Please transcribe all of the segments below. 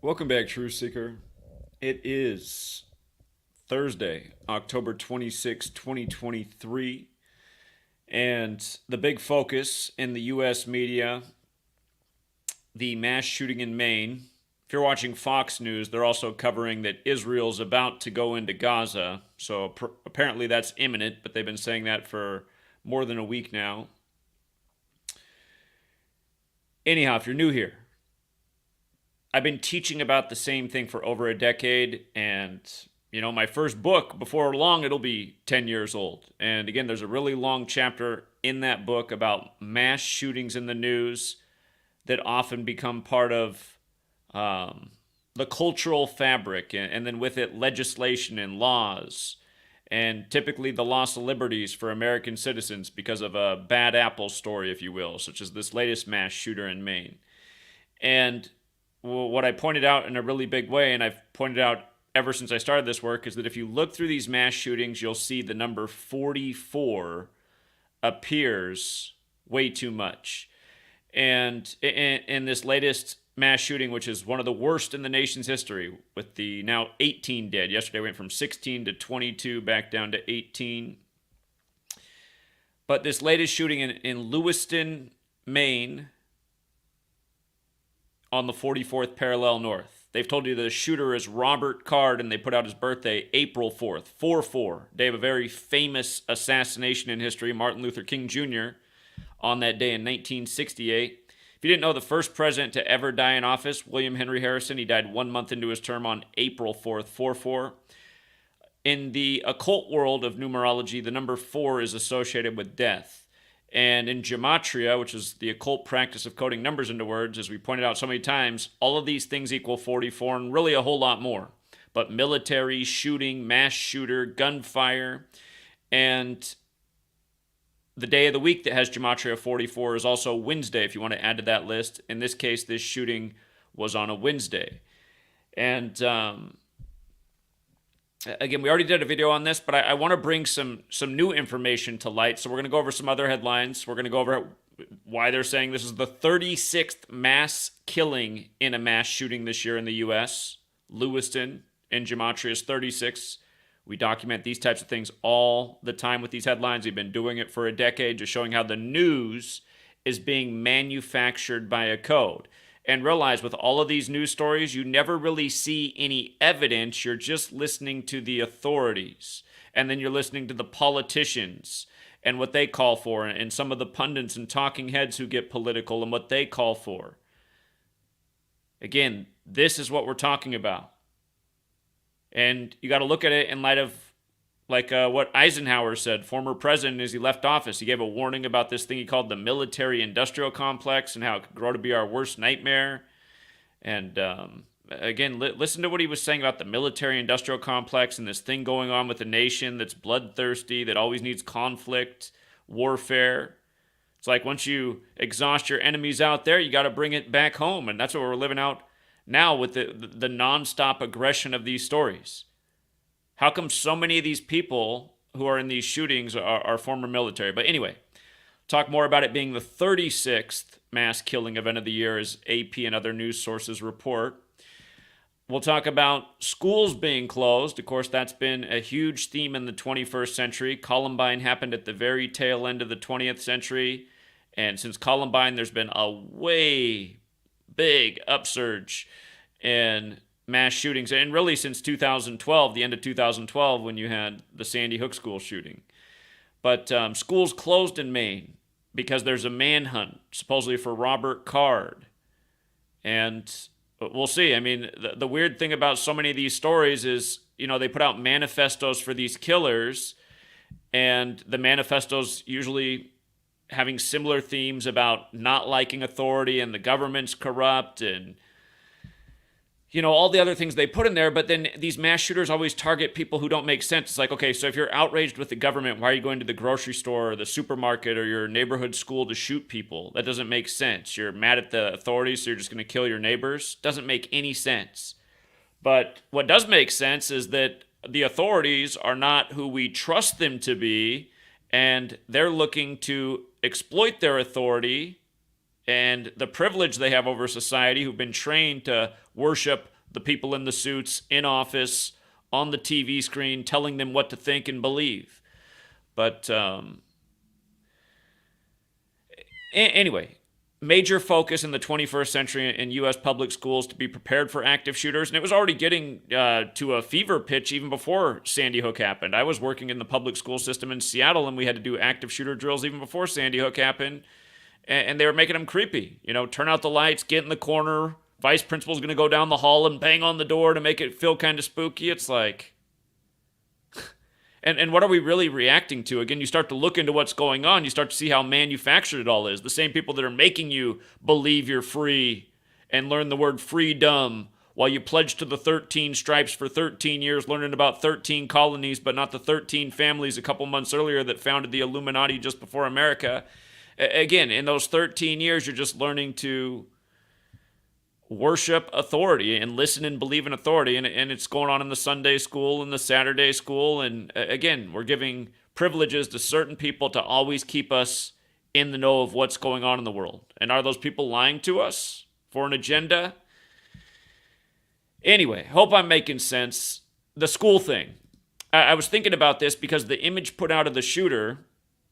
Welcome back, Truth Seeker. It is Thursday, October 26, 2023, and the big focus in the U.S. media, the mass shooting in Maine. If you're watching Fox News, they're also covering that Israel's about to go into Gaza, so apparently that's imminent, but they've been saying that for more than a week now. Anyhow, if you're new here, I've been teaching about the same thing for over a decade, and my first book, before long, it'll be 10 years old. And again, there's a really long chapter in that book about mass shootings in the news that often become part of the cultural fabric, and then with it, legislation and laws, and typically the loss of liberties for American citizens because of a bad apple story, if you will, such as this latest mass shooter in Maine. And what I pointed out in a really big way, and I've pointed out ever since I started this work, is that if you look through these mass shootings, you'll see the number 44 appears way too much. And in this latest mass shooting, which is one of the worst in the nation's history, with the now 18 dead. Yesterday went from 16 to 22, back down to 18. But this latest shooting in Lewiston, Maine, on the 44th parallel north. They've told you the shooter is Robert Card, and they put out his birthday April 4th, 4-4, day of a very famous assassination in history, Martin Luther King Jr., on that day in 1968. If you didn't know, the first president to ever die in office, William Henry Harrison, he died 1 month into his term on April 4th, 4-4. In the occult world of numerology, the number 4 is associated with death. And in Gematria, which is the occult practice of coding numbers into words, as we pointed out so many times, all of these things equal 44 and really a whole lot more. But military, shooting, mass shooter, gunfire, and the day of the week that has Gematria 44 is also Wednesday, if you want to add to that list. In this case, this shooting was on a Wednesday. And again, we already did a video on this, but I want to bring some new information to light. So we're going to go over some other headlines. We're going to go over why they're saying this is the 36th mass killing in a mass shooting this year in the U.S. Lewiston in Gematria is 36. We document these types of things all the time with these headlines. We've been doing it for a decade, just showing how the news is being manufactured by a code. And realize with all of these news stories, you never really see any evidence. You're just listening to the authorities. And then you're listening to the politicians and what they call for, and some of the pundits and talking heads who get political and what they call for. Again, this is what we're talking about. And you got to look at it in light of what Eisenhower said, former president, as he left office. He gave a warning about this thing he called the military-industrial complex and how it could grow to be our worst nightmare. And again, listen to what he was saying about the military-industrial complex and this thing going on with a nation that's bloodthirsty, that always needs conflict, warfare. It's like once you exhaust your enemies out there, you got to bring it back home. And that's what we're living out now with the nonstop aggression of these stories. How come so many of these people who are in these shootings are former military? But anyway, talk more about it being the 36th mass killing event of the year, as AP and other news sources report. We'll talk about schools being closed. Of course, that's been a huge theme in the 21st century. Columbine happened at the very tail end of the 20th century. And since Columbine, there's been a way big upsurge in mass shootings, and really since 2012, the end of 2012, when you had the Sandy Hook school shooting. But schools closed in Maine because there's a manhunt, supposedly for Robert Card. And we'll see. I mean, the weird thing about so many of these stories is, they put out manifestos for these killers, and the manifestos usually having similar themes about not liking authority and the government's corrupt and all the other things they put in there. But then these mass shooters always target people who don't make sense. It's like, okay, so if you're outraged with the government, why are you going to the grocery store or the supermarket or your neighborhood school to shoot people? That doesn't make sense. You're mad at the authorities, so you're just going to kill your neighbors. Doesn't make any sense. But what does make sense is that the authorities are not who we trust them to be, and they're looking to exploit their authority and the privilege they have over society, who've been trained to worship the people in the suits in office on the TV screen telling them what to think and believe. But anyway, major focus in the 21st century in U.S. public schools to be prepared for active shooters. And it was already getting to a fever pitch even before Sandy Hook happened. I was working in the public school system in Seattle, and we had to do active shooter drills even before Sandy Hook happened. And they were making them creepy. You know, turn out the lights, get in the corner. Vice principal's going to go down the hall and bang on the door to make it feel kind of spooky. It's like... And what are we really reacting to? Again, you start to look into what's going on. You start to see how manufactured it all is. The same people that are making you believe you're free and learn the word freedom while you pledge to the 13 stripes for 13 years, learning about 13 colonies, but not the 13 families a couple months earlier that founded the Illuminati just before America. Again, in those 13 years, you're just learning to worship authority and listen and believe in authority, and it's going on in the Sunday school and the Saturday school, and again, we're giving privileges to certain people to always keep us in the know of what's going on in the world. And are those people lying to us for an agenda? Anyway, hope I'm making sense. The school thing. I was thinking about this because the image put out of the shooter,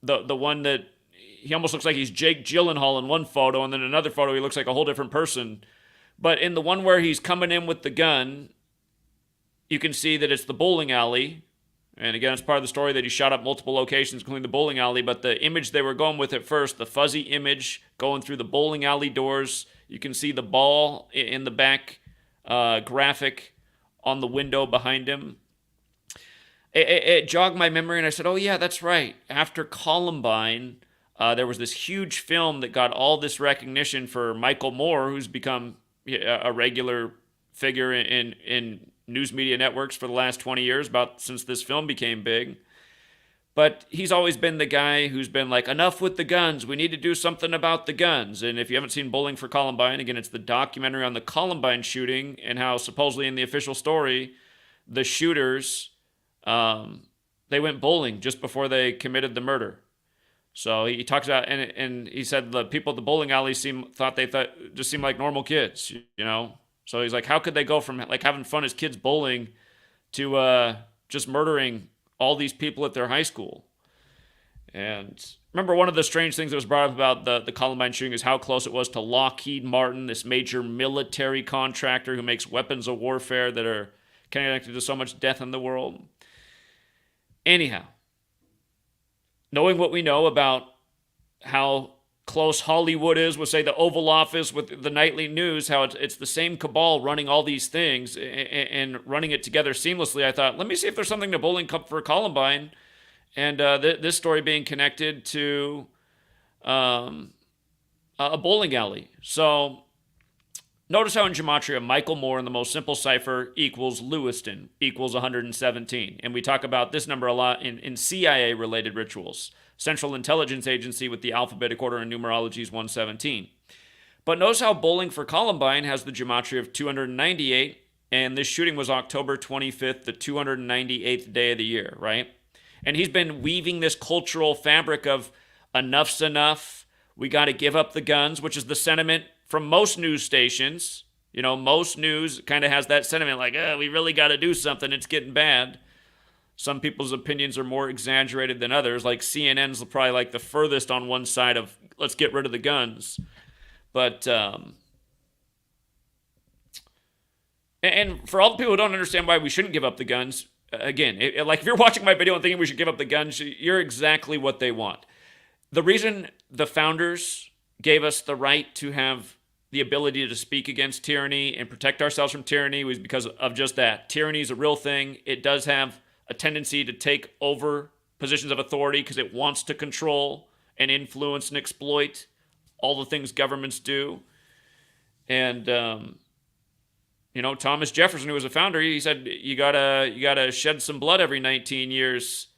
the one that he almost looks like he's Jake Gyllenhaal in one photo, and then another photo he looks like a whole different person. But in the one where he's coming in with the gun, you can see that it's the bowling alley. And again, it's part of the story that he shot up multiple locations, including the bowling alley. But the image they were going with at first, the fuzzy image going through the bowling alley doors, you can see the ball in the back graphic on the window behind him. It jogged my memory, and I said, oh, yeah, that's right. After Columbine, there was this huge film that got all this recognition for Michael Moore, who's become a regular figure in news media networks for the last 20 years, since this film became big. But he's always been the guy who's been like, enough with the guns. We need to do something about the guns. And if you haven't seen Bowling for Columbine, again, it's the documentary on the Columbine shooting and how supposedly in the official story, the shooters, they went bowling just before they committed the murder. So he talks about, and he said the people at the bowling alley thought just seemed like normal kids, you know? So he's like, how could they go from like having fun as kids bowling to just murdering all these people at their high school? And remember, one of the strange things that was brought up about the Columbine shooting is how close it was to Lockheed Martin, this major military contractor who makes weapons of warfare that are connected to so much death in the world. Anyhow, knowing what we know about how close Hollywood is with, say, the Oval Office, with the nightly news, how it's the same cabal running all these things and running it together seamlessly, I thought, let me see if there's something to Bowling for Columbine and this story being connected to a bowling alley. So notice how in Gematria, Michael Moore in the most simple cipher equals Lewiston equals 117. And we talk about this number a lot in CIA-related rituals. Central Intelligence Agency with the alphabetic order and numerology is 117. But notice how Bowling for Columbine has the gematria of 298, and this shooting was October 25th, the 298th day of the year, right? And he's been weaving this cultural fabric of enough's enough, we got to give up the guns, which is the sentiment from most news stations. You know, most news kind of has that sentiment like, we really got to do something, it's getting bad. Some people's opinions are more exaggerated than others. Like CNN's probably like the furthest on one side of let's get rid of the guns. But, and for all the people who don't understand why we shouldn't give up the guns, again, like if you're watching my video and thinking we should give up the guns, you're exactly what they want. The reason the founders gave us the right to have the ability to speak against tyranny and protect ourselves from tyranny was because of just that. Tyranny is a real thing. It does have a tendency to take over positions of authority because it wants to control and influence and exploit all the things governments do. And, you know, Thomas Jefferson, who was a founder, he said, you gotta shed some blood every 19 years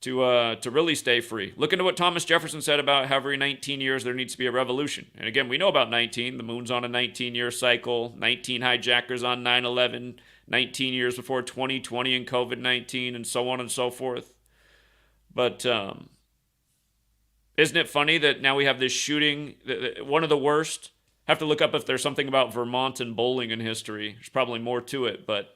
to really stay free. Look into what Thomas Jefferson said about how every 19 years there needs to be a revolution. And again, we know about 19. The moon's on a 19-year cycle, 19 hijackers on 9/11, 19 years before 2020 and COVID-19, and so on and so forth. But isn't it funny that now we have this shooting, one of the worst, Have to look up if there's something about Vermont and bowling in history. There's probably more to it, but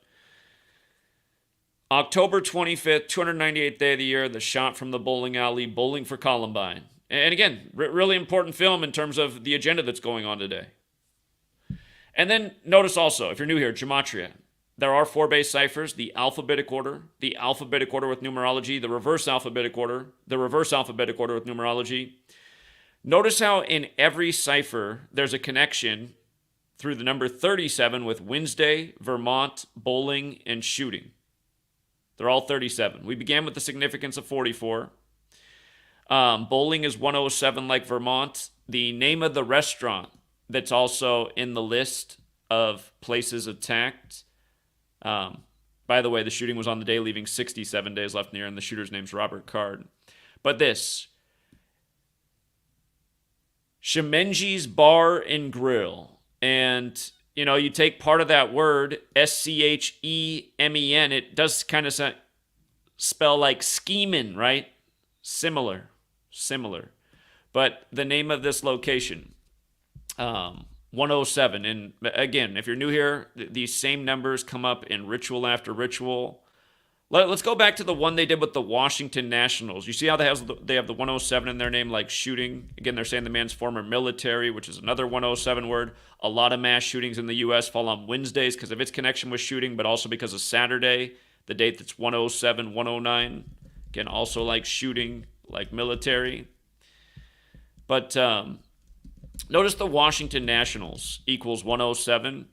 October 25th, 298th day of the year, the shot from the bowling alley, Bowling for Columbine. And again, really important film in terms of the agenda that's going on today. And then notice also, if you're new here, Gematria. There are 4 base ciphers: the alphabetic order with numerology, the reverse alphabetic order with numerology. Notice how in every cipher there's a connection through the number 37 with Wednesday, Vermont, bowling, and shooting. They're all 37. We began with the significance of 44. Bowling is 107 like Vermont. The name of the restaurant that's also in the list of places attacked. By the way, the shooting was on the day, leaving 67 days left in the year, and the shooter's name's Robert Card. But this, Shemenji's Bar and Grill. And, you know, you take part of that word, Schemen, it does kind of spell like schemin', right? Similar. But the name of this location, 107. And again, if you're new here, these same numbers come up in ritual after ritual. Let's go back to the one they did with the Washington Nationals. You see how they have the 107 in their name, like shooting? Again, they're saying the man's former military, which is another 107 word. A lot of mass shootings in the U.S. fall on Wednesdays because of its connection with shooting, but also because of Saturday, the date that's 107, 109. Again, also like shooting, like military. But notice the Washington Nationals equals 107,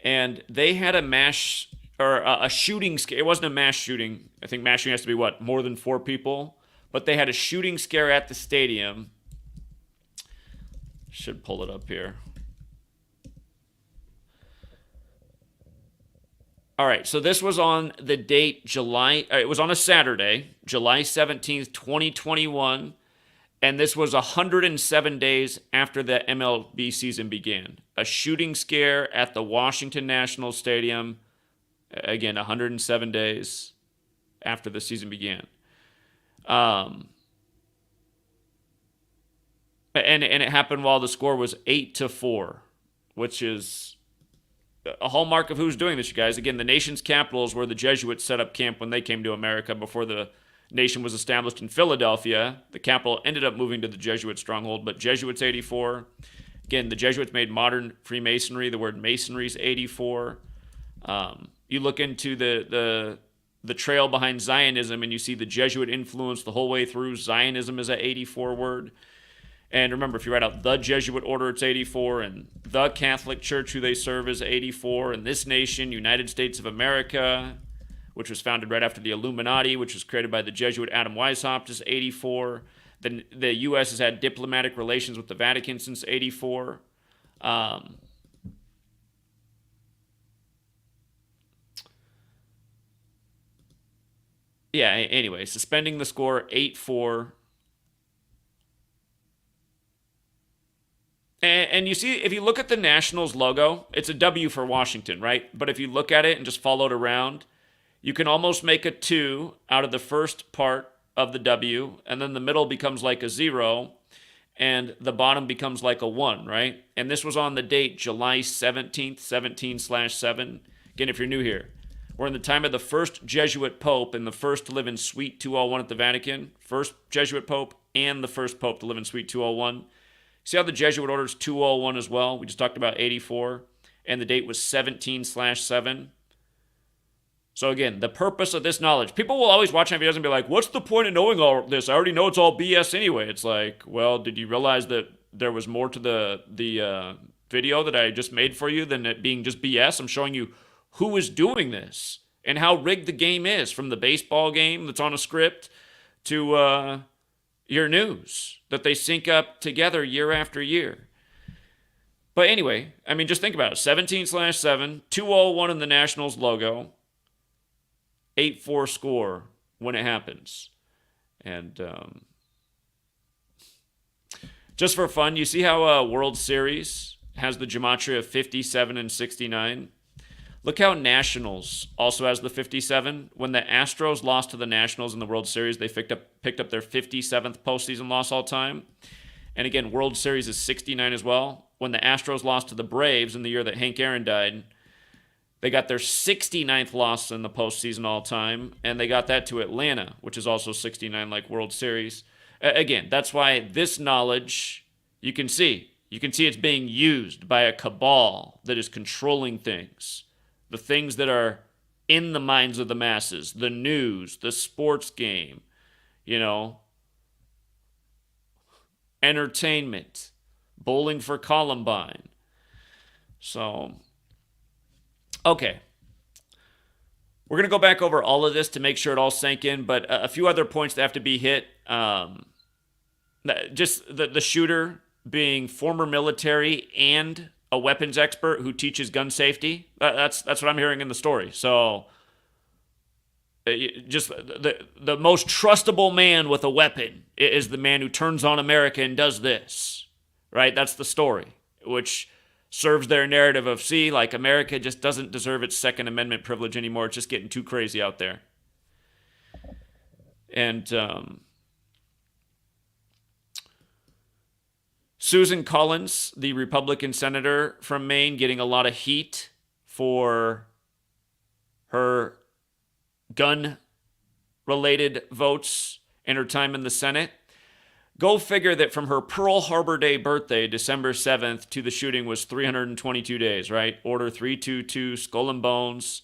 and they had a shooting scare. It wasn't a mass shooting. I think mass shooting has to be more than 4 people. But they had a shooting scare at the stadium. Should pull it up here. All right, so this was on the date it was on a Saturday, July 17th, 2021. And this was 107 days after the MLB season began. A shooting scare at the Washington National Stadium. Again, 107 days after the season began. And it happened while the score was 8-4, which is a hallmark of who's doing this, you guys. Again, the nation's capital is where the Jesuits set up camp when they came to America before the nation was established in Philadelphia. The capital ended up moving to the Jesuit stronghold, but Jesuits 84. Again, the Jesuits made modern Freemasonry. The word masonry is 84. You look into the trail behind Zionism, and you see the Jesuit influence the whole way through. Zionism is an 84 word. And remember, if you write out the Jesuit order, it's 84, and the Catholic Church, who they serve, is 84, and this nation, United States of America, which was founded right after the Illuminati, which was created by the Jesuit Adam Weishaupt, is 84. The U.S. has had diplomatic relations with the Vatican since 84. Anyway, suspending the score 8-4. And you see, if you look at the Nationals logo, it's a W for Washington, right? But if you look at it and just follow it around, you can almost make a 2 out of the first part of the W, and then the middle becomes like a 0, and the bottom becomes like a 1, right? And this was on the date July 17th, 17/7. Again, if you're new here, we're in the time of the first Jesuit Pope and the first to live in Suite 201 at the Vatican. First Jesuit Pope and the first Pope to live in Suite 201. See how the Jesuit order is 201 as well? We just talked about 84, and the date was 17/7. So again, the purpose of this knowledge. People will always watch my videos and be like, what's the point of knowing all this? I already know it's all BS anyway. It's like, well, did you realize that there was more to the video that I just made for you than it being just BS? I'm showing you who is doing this and how rigged the game is, from the baseball game that's on a script to your news that they sync up together year after year. But anyway, I mean, just think about it. 17/7, 201 in the Nationals logo, 8-4 score when it happens. And just for fun, you see how World Series has the gematria of 57 and 69? Look how Nationals also has the 57. When the Astros lost to the Nationals in the World Series, they picked up their 57th postseason loss all time. And again, World Series is 69 as well. when the Astros lost to the Braves in the year that Hank Aaron died. They got their 69th loss in the postseason all time, and they got that to Atlanta, which is also 69 like World Series. Again, that's why this knowledge, you can see it's being used by a cabal that is controlling things. The things that are in the minds of the masses, the news, the sports game, entertainment, bowling for Columbine. So, okay. We're going to go back over all of this to make sure it all sank in, but a few other points that have to be hit. Just the shooter being former military and a weapons expert who teaches gun safety. That's what I'm hearing in the story. So, just the most trustable man with a weapon is the man who turns on America and does this, right? That's the story, which serves their narrative of, see, like America just doesn't deserve its Second Amendment privilege anymore. It's just getting too crazy out there. And Susan Collins, the Republican senator from Maine, getting a lot of heat for her gun-related votes in her time in the Senate. Go figure that from her Pearl Harbor Day birthday, December 7th, to the shooting was 322 days, right? Order 322, Skull and Bones,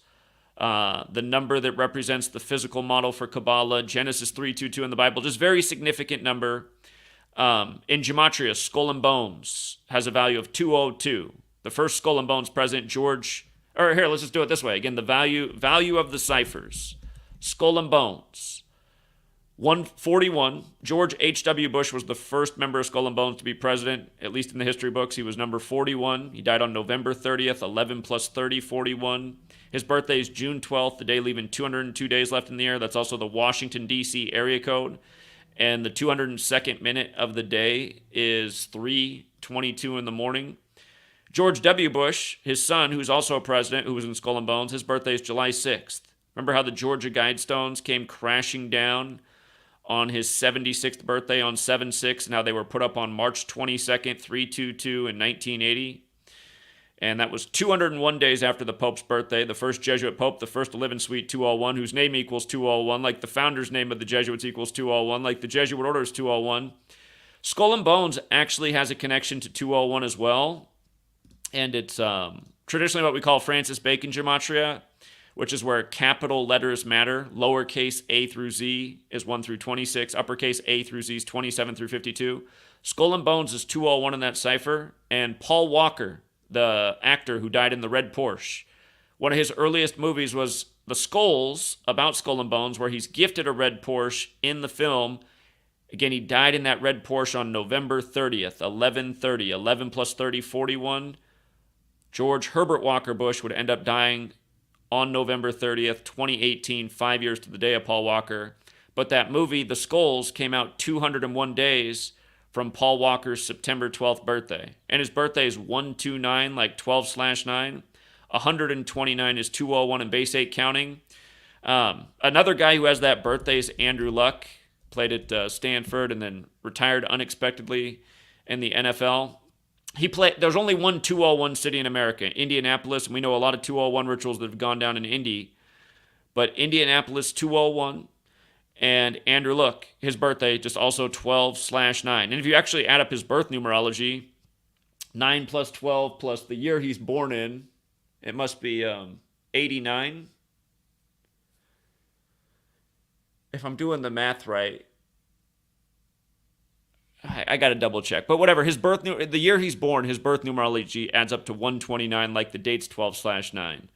the number that represents the physical model for Kabbalah, Genesis 322 in the Bible, just very significant number. In Gematria, Skull and Bones has a value of 202. The first Skull and Bones president, let's just do it this way. Again, the value of the ciphers. Skull and Bones, 141. George H.W. Bush was the first member of Skull and Bones to be president, at least in the history books. He was number 41. He died on November 30th, 11 plus 30, 41. His birthday is June 12th, the day leaving 202 days left in the year. That's also the Washington, D.C. area code. And the 202nd minute of the day is 3:22 in the morning. George W. Bush, his son, who's also a president, who was in Skull and Bones, his birthday is July 6th. Remember how the Georgia Guidestones came crashing down on his 76th birthday on 7/6, and how they were put up on March 22nd, 322 in 1980? And that was 201 days after the Pope's birthday. The first Jesuit Pope, the first to live in Suite 201, whose name equals 201, like the founder's name of the Jesuits equals 201, like the Jesuit order is 201. Skull and Bones actually has a connection to 201 as well. And it's traditionally what we call Francis Bacon Gematria, which is where capital letters matter. Lowercase a through z is 1 through 26. Uppercase a through z is 27 through 52. Skull and Bones is 201 in that cipher. And Paul Walker, the actor who died in the red Porsche, one of his earliest movies was The Skulls, about Skull and Bones, where he's gifted a red Porsche in the film. Again, he died in that red Porsche on November 30th, 11/30. 11 plus 30, 41. George Herbert Walker Bush would end up dying on November 30th, 2018, 5 years to the day of Paul Walker. But that movie, The Skulls, came out 201 days from Paul Walker's September 12th birthday. And his birthday is 129, like 12/9. 129 is 201 in base 8 counting. Another guy who has that birthday is Andrew Luck. Played at Stanford and then retired unexpectedly in the NFL. There's only one 201 city in America, Indianapolis, and we know a lot of 201 rituals that have gone down in Indy. But Indianapolis 201, and Andrew Luck, his birthday, just also 12/9. And if you actually add up his birth numerology, 9 plus 12 plus the year he's born in, it must be 89. If I'm doing the math right, I got to double check. But whatever, the year he's born, his birth numerology adds up to 129, like the date's 12/9.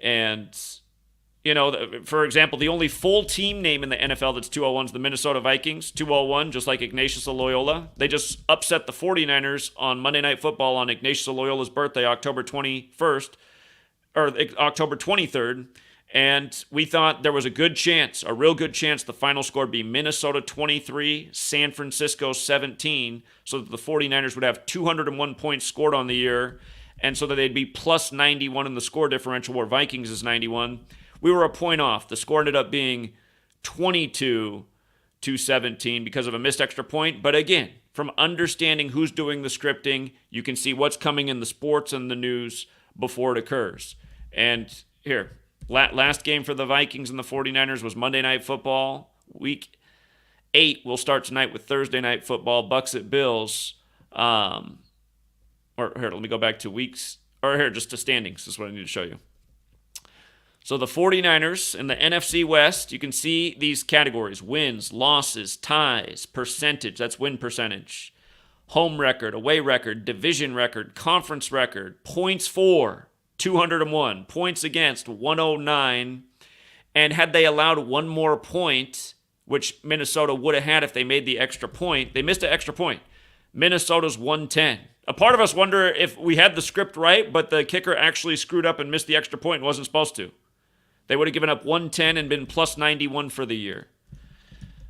And, for example, the only full team name in the NFL that's 201 is the Minnesota Vikings. 201, just like Ignatius of Loyola. They just upset the 49ers on Monday Night Football on Ignatius of Loyola's birthday, October 21st, or October 23rd. And we thought there was a real good chance the final score would be Minnesota 23, San Francisco 17, so that the 49ers would have 201 points scored on the year, and so that they'd be plus 91 in the score differential, where Vikings is 91. We were a point off. The score ended up being 22-17 because of a missed extra point. But again, from understanding who's doing the scripting. You can see what's coming in the sports and the news before it occurs. And here, last game for the Vikings and the 49ers was Monday Night Football. Week 8 will start tonight with Thursday Night Football, Bucks at Bills. Or here, let me go back to weeks. Or here, just to standings. This is what I need to show you. So the 49ers in the NFC West, you can see these categories: wins, losses, ties, percentage, that's win percentage, home record, away record, division record, conference record, points for, 201, points against, 109, and had they allowed one more point, which Minnesota would have had if they made the extra point, they missed an extra point. Minnesota's 110. A part of us wonder if we had the script right, but the kicker actually screwed up and missed the extra point and wasn't supposed to. They would have given up 110 and been plus 91 for the year.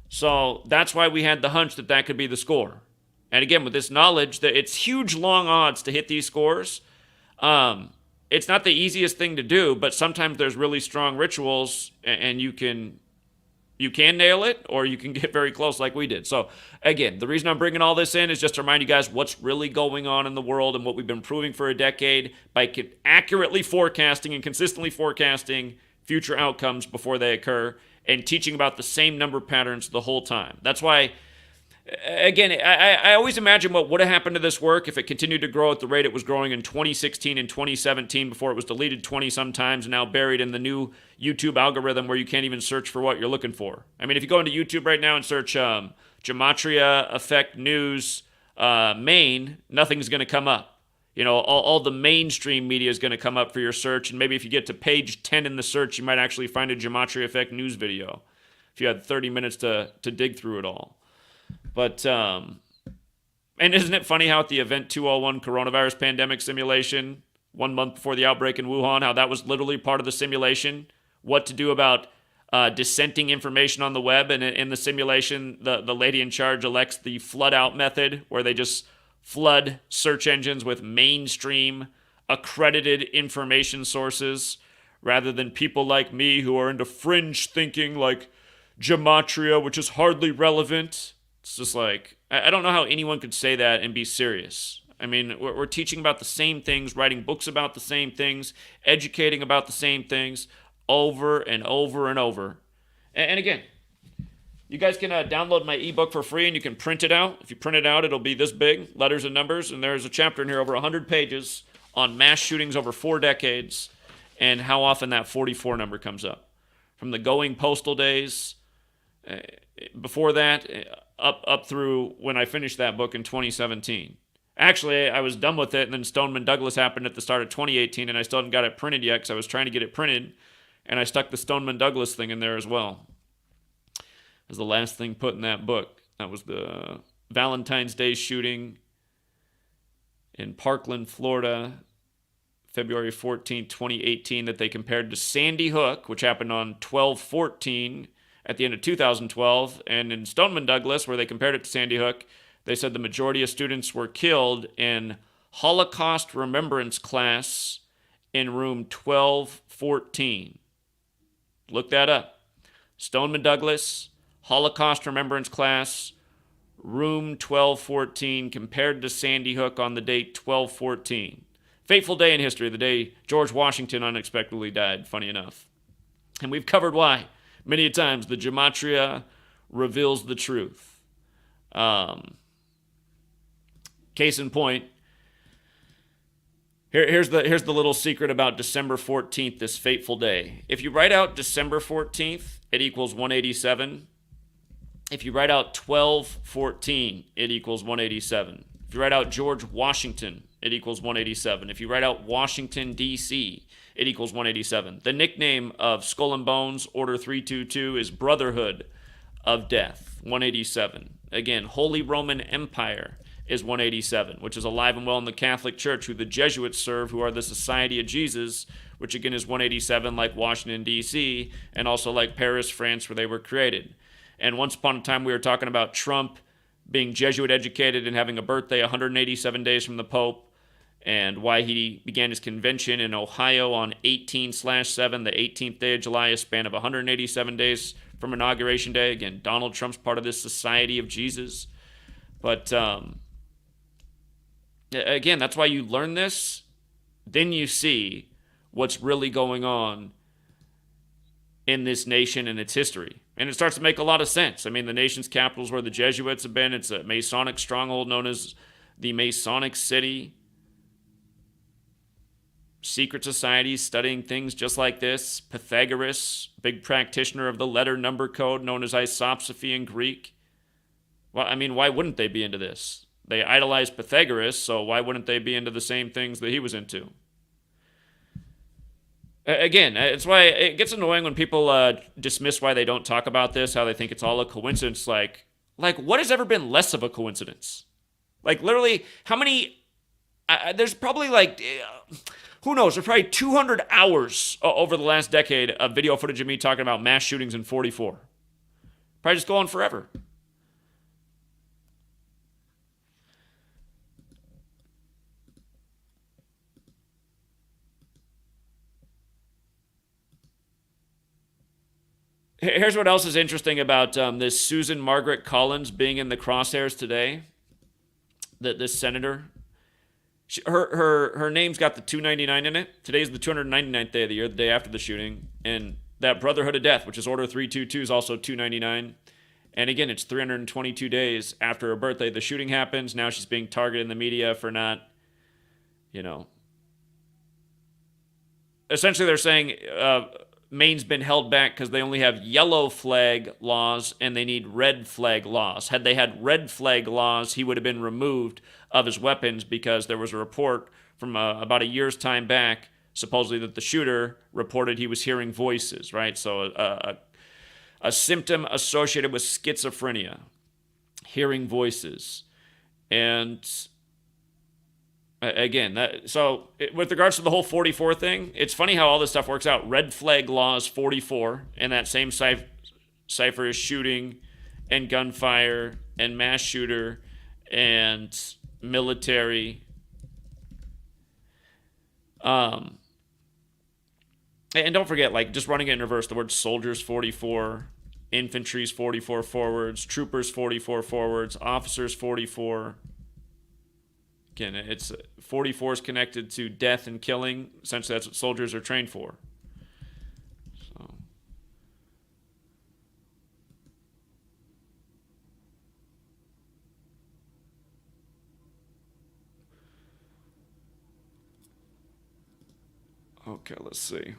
So that's why we had the hunch that that could be the score. And again, with this knowledge that it's huge long odds to hit these scores, it's not the easiest thing to do, but sometimes there's really strong rituals and you can nail it or you can get very close like we did. So again, the reason I'm bringing all this in is just to remind you guys what's really going on in the world and what we've been proving for a decade by accurately forecasting and consistently forecasting future outcomes before they occur and teaching about the same number patterns the whole time. That's why, again, I always imagine what would have happened to this work if it continued to grow at the rate it was growing in 2016 and 2017 before it was deleted 20-some times and now buried in the new YouTube algorithm where you can't even search for what you're looking for. I mean, if you go into YouTube right now and search GematriaEffectNews Maine, nothing's going to come up. You know, all the mainstream media is going to come up for your search, and maybe if you get to page 10 in the search, you might actually find a Gematria Effect News video if you had 30 minutes to dig through it all. But, and isn't it funny how at the Event 201 coronavirus pandemic simulation, 1 month before the outbreak in Wuhan, how that was literally part of the simulation? What to do about dissenting information on the web, and in the simulation, the lady in charge elects the flood out method, where they just flood search engines with mainstream accredited information sources rather than people like me who are into fringe thinking like Gematria, which is hardly relevant. It's just like, I don't know how anyone could say that and be serious. I mean, we're teaching about the same things, writing books about the same things, educating about the same things over and over and over. And again, you guys can download my ebook for free and you can print it out. If you print it out, it'll be this big, letters and numbers. And there's a chapter in here over 100 pages on mass shootings over 4 decades and how often that 44 number comes up. From the going postal days, before that, up through when I finished that book in 2017. Actually, I was done with it, and then Stoneman Douglas happened at the start of 2018, and I still hadn't got it printed yet because I was trying to get it printed, and I stuck the Stoneman Douglas thing in there as well. Was the last thing put in that book. That was the Valentine's Day shooting in Parkland, Florida, February 14, 2018, that they compared to Sandy Hook, which happened on 12/14 at the end of 2012. And in Stoneman Douglas, where they compared it to Sandy Hook, they said the majority of students were killed in Holocaust Remembrance class in room 1214. Look that up. Stoneman Douglas, Holocaust Remembrance class, room 1214, compared to Sandy Hook on the date 1214. Fateful day in history, the day George Washington unexpectedly died, funny enough. And we've covered why. Many a times, the Gematria reveals the truth. Case in point, here's the little secret about December 14th, this fateful day. If you write out December 14th, it equals 187. If you write out 12/14, it equals 187. If you write out George Washington, it equals 187. If you write out Washington, D.C., it equals 187. The nickname of Skull and Bones, Order 322, is Brotherhood of Death, 187. Again, Holy Roman Empire is 187, which is alive and well in the Catholic Church, who the Jesuits serve, who are the Society of Jesus, which again is 187, like Washington, D.C., and also like Paris, France, where they were created. And once upon a time, we were talking about Trump being Jesuit educated and having a birthday 187 days from the Pope, and why he began his convention in Ohio on 18/7, the 18th day of July, a span of 187 days from Inauguration Day. Again, Donald Trump's part of this Society of Jesus. But again, that's why you learn this. Then you see what's really going on in this nation and its history. And it starts to make a lot of sense. I mean, the nation's capital is where the Jesuits have been. It's a Masonic stronghold known as the Masonic City. Secret societies studying things just like this. Pythagoras, big practitioner of the letter number code known as isopsephy in Greek. Well, I mean, why wouldn't they be into this? They idolized Pythagoras, so why wouldn't they be into the same things that he was into? Again, it's why it gets annoying when people dismiss why they don't talk about this, how they think it's all a coincidence. Like what has ever been less of a coincidence? Like, literally, how many... there's probably who knows? There's probably 200 hours over the last decade of video footage of me talking about mass shootings in 44. Probably just go on forever. Here's what else is interesting about this Susan Margaret Collins being in the crosshairs today. This senator, her name's got the 299 in it. Today's the 299th day of the year, the day after the shooting, and that Brotherhood of Death, which is Order 322, is also 299. And again, it's 322 days after her birthday. The shooting happens. Now she's being targeted in the media for not, essentially they're saying Maine's been held back because they only have yellow flag laws and they need red flag laws. Had they had red flag laws, he would have been removed of his weapons because there was a report from about a year's time back, supposedly that the shooter reported he was hearing voices, right? So a symptom associated with schizophrenia, hearing voices. And again, with regards to the whole 44 thing, it's funny how all this stuff works out. Red flag laws 44, and that same cipher is shooting and gunfire and mass shooter and military. And don't forget, just running it in reverse, the word soldiers 44, infantry's 44 forwards, troopers 44 forwards, officers 44. Again, it's 44 is connected to death and killing. Essentially, that's what soldiers are trained for. So, okay, let's see.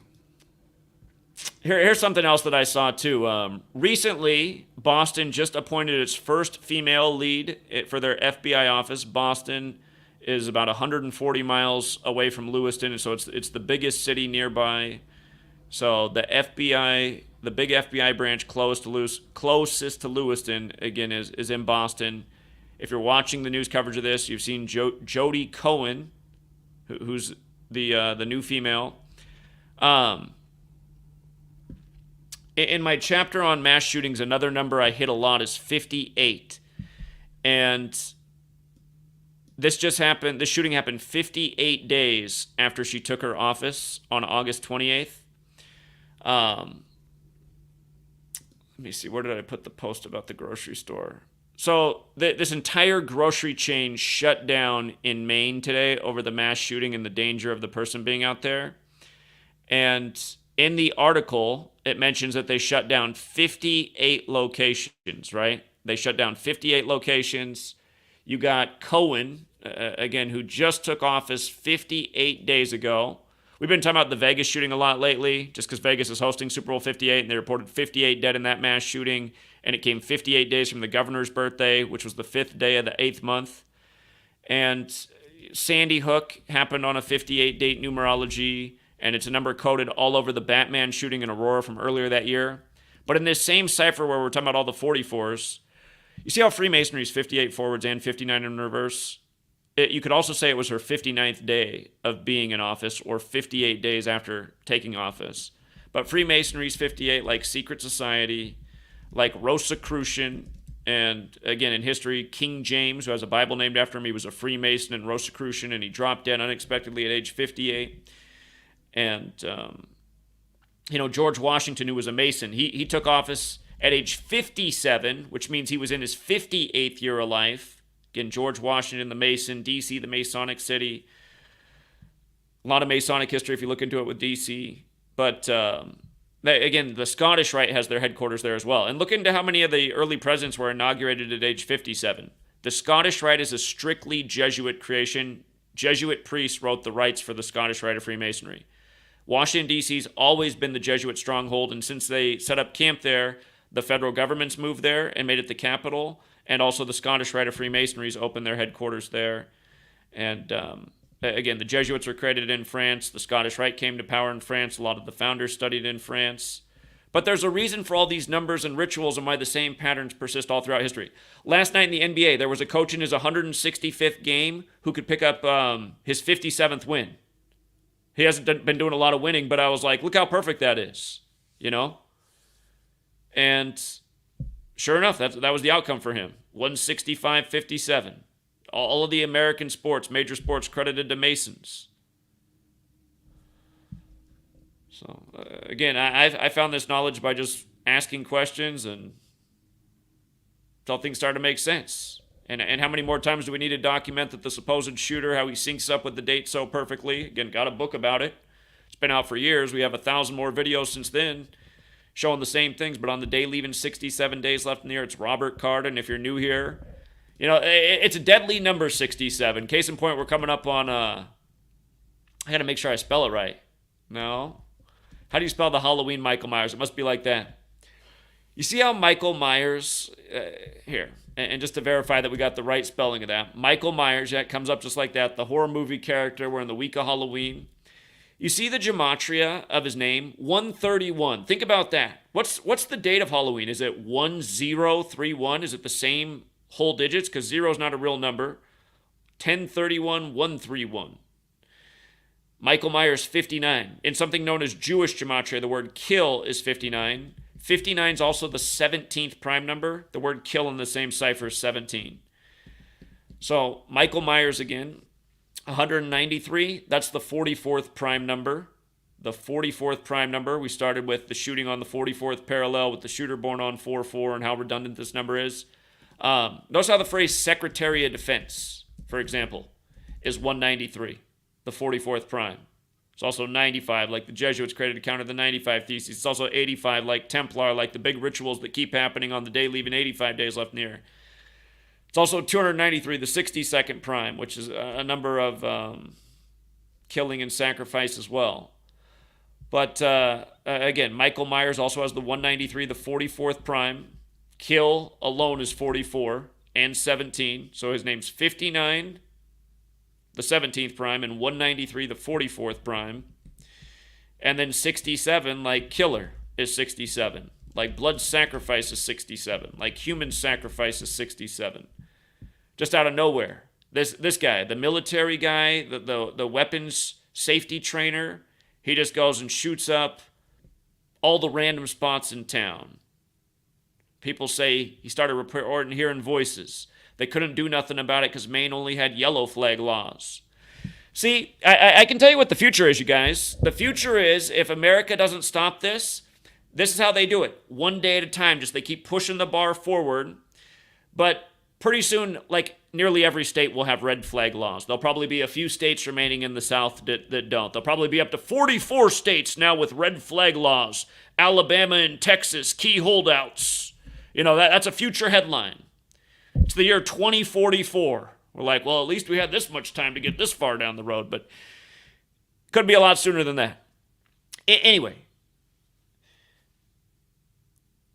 Here's something else that I saw too. Recently, Boston just appointed its first female lead for their FBI office. Boston is about 140 miles away from Lewiston, and so it's the biggest city nearby. So the FBI, the big FBI branch closest to Lewiston, again, is in Boston. If you're watching the news coverage of this, you've seen Jody Cohen, who's the new female. In my chapter on mass shootings, another number I hit a lot is 58. And this shooting happened 58 days after she took her office on August 28th. Let me see, where did I put the post about the grocery store? So this entire grocery chain shut down in Maine today over the mass shooting and the danger of the person being out there. And in the article, it mentions that they shut down 58 locations, right? They shut down 58 locations. You got Cohen, again, who just took office 58 days ago. We've been talking about the Vegas shooting a lot lately, just because Vegas is hosting Super Bowl 58, and they reported 58 dead in that mass shooting, and it came 58 days from the governor's birthday, which was the 5th day of the 8th month. And Sandy Hook happened on a 58-date numerology, and it's a number coded all over the Batman shooting in Aurora from earlier that year. But in this same cipher where we're talking about all the 44s, you see how Freemasonry is 58 forwards and 59 in reverse? You could also say it was her 59th day of being in office, or 58 days after taking office. But Freemasonry is 58, like secret society, like Rosicrucian, and again, in history, King James, who has a Bible named after him, he was a Freemason and Rosicrucian, and he dropped dead unexpectedly at age 58. And, George Washington, who was a Mason, he took office at age 57, which means he was in his 58th year of life. Again, George Washington, the Mason, D.C., the Masonic city. A lot of Masonic history if you look into it with D.C. But again, the Scottish Rite has their headquarters there as well. And look into how many of the early presidents were inaugurated at age 57. The Scottish Rite is a strictly Jesuit creation. Jesuit priests wrote the rites for the Scottish Rite of Freemasonry. Washington, D.C.'s always been the Jesuit stronghold, and since they set up camp there, the federal government's moved there and made it the capital, and also the Scottish Rite of Freemasonry's opened their headquarters there. And again, the Jesuits were created in France. The Scottish Rite came to power in France. A lot of the founders studied in France. But there's a reason for all these numbers and rituals and why the same patterns persist all throughout history. Last night in the NBA, there was a coach in his 165th game who could pick up his 57th win. He hasn't been doing a lot of winning, but I was like, look how perfect that is, you know? And sure enough, that was the outcome for him. 165-57. All of the American sports, major sports, credited to Masons. So, again, I found this knowledge by just asking questions and until things started to make sense. And how many more times do we need to document that the supposed shooter, how he syncs up with the date so perfectly? Again, got a book about it. It's been out for years. We have 1,000 more videos since then showing the same things. But on the day leaving 67 days left in the year, it's Robert Card. And if you're new here, you know, it's a deadly number, 67. Case in point, we're coming up on, I got to make sure I spell it right. No. How do you spell the Halloween Michael Myers? It must be like that. You see how Michael Myers, here, and just to verify that we got the right spelling of that, Michael Myers, yeah, it comes up just like that, the horror movie character, we're in the week of Halloween. You see the gematria of his name, 131. Think about that. What's the date of Halloween? Is it 1031? Is it the same whole digits? Because 0 is not a real number. 1031, 131. Michael Myers, 59. In something known as Jewish gematria, the word kill is 59. 59 is also the 17th prime number. The word kill in the same cipher is 17. So Michael Myers again, 193. That's the 44th prime number. The 44th prime number. We started with the shooting on the 44th parallel with the shooter born on 4-4 and how redundant this number is. Notice how the phrase Secretary of Defense, for example, is 193, the 44th prime. It's also 95, like the Jesuits created to counter the 95 Theses. It's also 85, like Templar, like the big rituals that keep happening on the day leaving 85 days left in the year. It's also 293, the 62nd prime, which is a number of killing and sacrifice as well. But again, Michael Myers also has the 193, the 44th prime. Kill alone is 44 and 17. So his name's 59, the 17th prime, and 193, the 44th prime. And then 67, like killer, is 67. Like blood sacrifice is 67. Like human sacrifice is 67. Just out of nowhere. This guy, the military guy, the weapons safety trainer, he just goes and shoots up all the random spots in town. People say he started reporting hearing voices. They couldn't do nothing about it because Maine only had yellow flag laws. See, I can tell you what the future is, you guys. The future is, if America doesn't stop this, this is how they do it. One day at a time, just they keep pushing the bar forward. But pretty soon, like nearly every state will have red flag laws. There'll probably be a few states remaining in the South that don't. There'll probably be up to 44 states now with red flag laws. Alabama and Texas, key holdouts. You know, that's a future headline. It's the year 2044. We're like, well, at least we had this much time to get this far down the road, but could be a lot sooner than that. Anyway,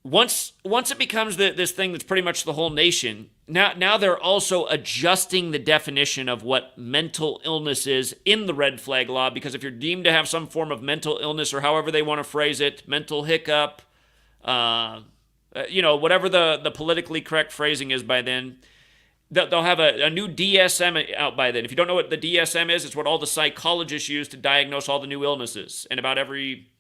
once it becomes this thing that's pretty much the whole nation, now they're also adjusting the definition of what mental illness is in the red flag law, because if you're deemed to have some form of mental illness, or however they want to phrase it, mental hiccup, whatever the politically correct phrasing is by then, they'll have a new DSM out by then. If you don't know what the DSM is, it's what all the psychologists use to diagnose all the new illnesses. And about every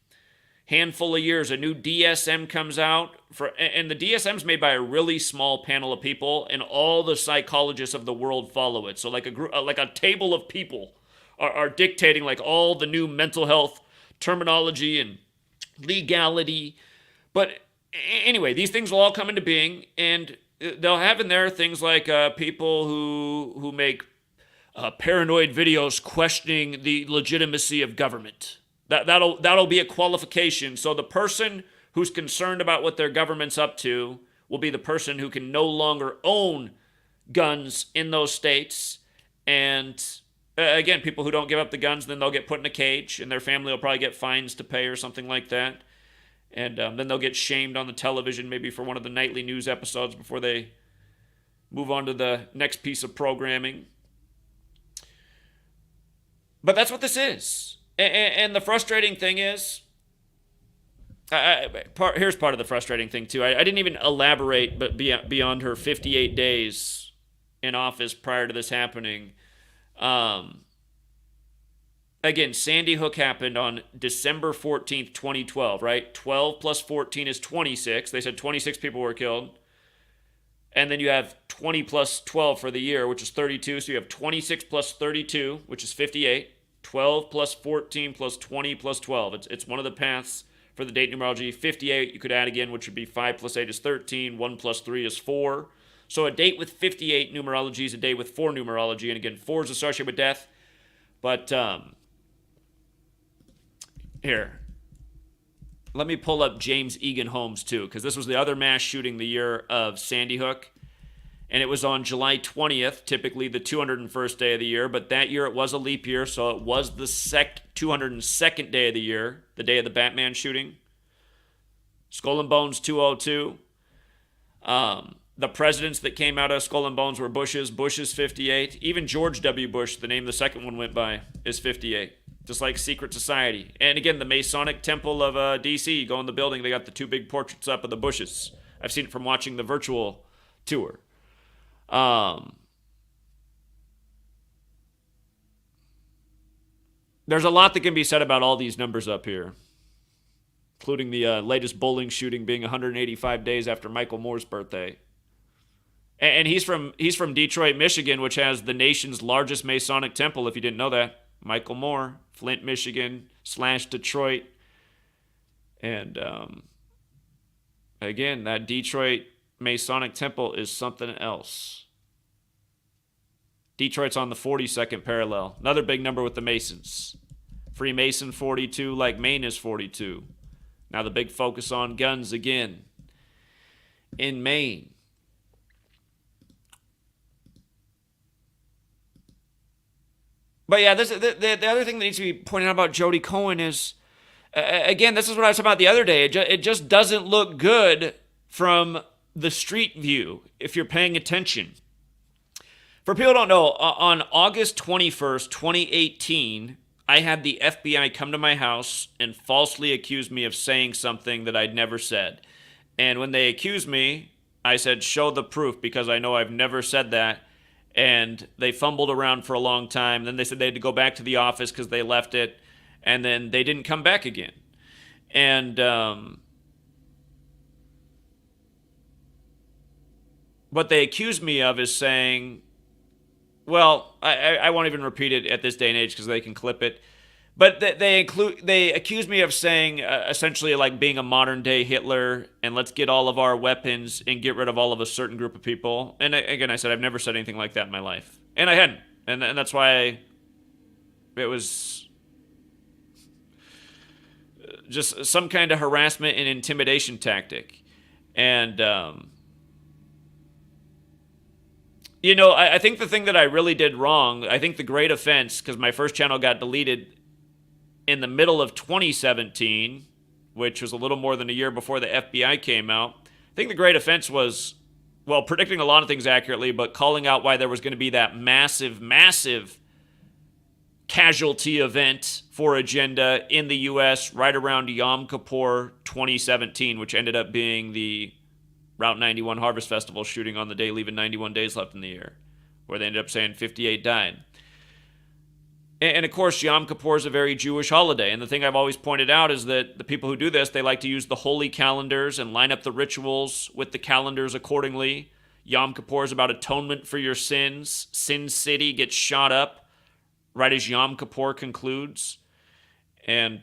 handful of years, a new DSM comes out. And the DSM is made by a really small panel of people, and all the psychologists of the world follow it. So like a table of people are dictating like all the new mental health terminology and legality. But anyway, these things will all come into being, and they'll have in there things like people who make paranoid videos questioning the legitimacy of government. That'll be a qualification. So the person who's concerned about what their government's up to will be the person who can no longer own guns in those states. And again, people who don't give up the guns, then they'll get put in a cage, and their family will probably get fines to pay or something like that. And then they'll get shamed on the television, maybe for one of the nightly news episodes before they move on to the next piece of programming. But that's what this is. And the frustrating thing is, here's part of the frustrating thing, too. I didn't even elaborate, but beyond her 58 days in office prior to this happening. Again, Sandy Hook happened on December 14th, 2012, right? 12 plus 14 is 26. They said 26 people were killed. And then you have 20 plus 12 for the year, which is 32. So you have 26 plus 32, which is 58. 12 plus 14 plus 20 plus 12. It's one of the paths for the date numerology. 58 you could add again, which would be 5 plus 8 is 13. 1 plus 3 is 4. So a date with 58 numerology is a date with 4 numerology. And again, 4 is associated with death. But here, let me pull up James Egan Holmes too, because this was the other mass shooting the year of Sandy Hook. And it was on July 20th, typically the 201st day of the year. But that year it was a leap year, so it was the 202nd day of the year, the day of the Batman shooting. Skull and Bones 202. The presidents that came out of Skull and Bones were Bush's 58. Even George W. Bush, the name the second one went by, is 58. Just like Secret Society. And again, the Masonic Temple of D.C., you go in the building, they got the 2 big portraits up of the Bushes. I've seen it from watching the virtual tour. There's a lot that can be said about all these numbers up here, including the latest bowling shooting being 185 days after Michael Moore's birthday. And he's from Detroit, Michigan, which has the nation's largest Masonic temple, if you didn't know that. Michael Moore, Flint, Michigan / Detroit. And again, that Detroit Masonic temple is something else. Detroit's on the 42nd parallel. Another big number with the Masons. Freemason 42, like Maine is 42. Now the big focus on guns again in Maine. But yeah, the other thing that needs to be pointed out about Jody Cohen is, again, this is what I was talking about the other day. It just doesn't look good from the street view if you're paying attention. For people who don't know, on August 21st, 2018, I had the FBI come to my house and falsely accuse me of saying something that I'd never said. And when they accused me, I said, show the proof, because I know I've never said that. And they fumbled around for a long time. Then they said they had to go back to the office because they left it. And then they didn't come back again. And what they accused me of is saying, well, I won't even repeat it at this day and age because they can clip it. But they accused me of saying essentially like being a modern day Hitler and let's get all of our weapons and get rid of all of a certain group of people. And again, I said I've never said anything like that in my life, and I hadn't, and that's why it was just some kind of harassment and intimidation tactic. And I think the thing that I really did wrong, I think the great offense, because my first channel got deleted in the middle of 2017, which was a little more than a year before the FBI came out. I think the great offense was, well, predicting a lot of things accurately, but calling out why there was going to be that massive, massive casualty event for Agenda in the U.S. right around Yom Kippur 2017, which ended up being the Route 91 Harvest Festival shooting on the day, leaving 91 days left in the year, where they ended up saying 58 died. And of course, Yom Kippur is a very Jewish holiday. And the thing I've always pointed out is that the people who do this, they like to use the holy calendars and line up the rituals with the calendars accordingly. Yom Kippur is about atonement for your sins. Sin City gets shot up right as Yom Kippur concludes. And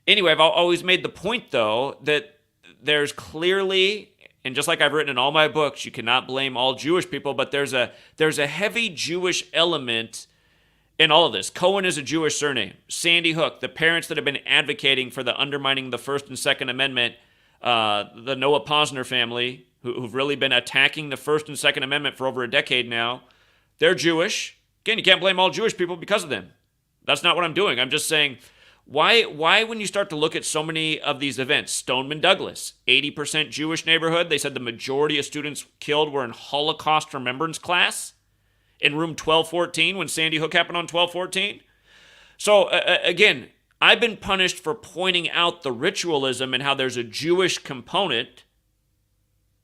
anyway, I've always made the point, though, that there's clearly, and just like I've written in all my books, you cannot blame all Jewish people, but there's a heavy Jewish element in all of this. Cohen is a Jewish surname. Sandy Hook, the parents that have been advocating for the undermining the First and Second Amendment, the Noah Posner family, who've really been attacking the First and Second Amendment for over a decade now, they're Jewish. Again, you can't blame all Jewish people because of them. That's not what I'm doing. I'm just saying, why when you start to look at so many of these events, Stoneman Douglas, 80% Jewish neighborhood, they said the majority of students killed were in Holocaust remembrance class in room 1214 when Sandy Hook happened on 1214. So again, I've been punished for pointing out the ritualism and how there's a Jewish component.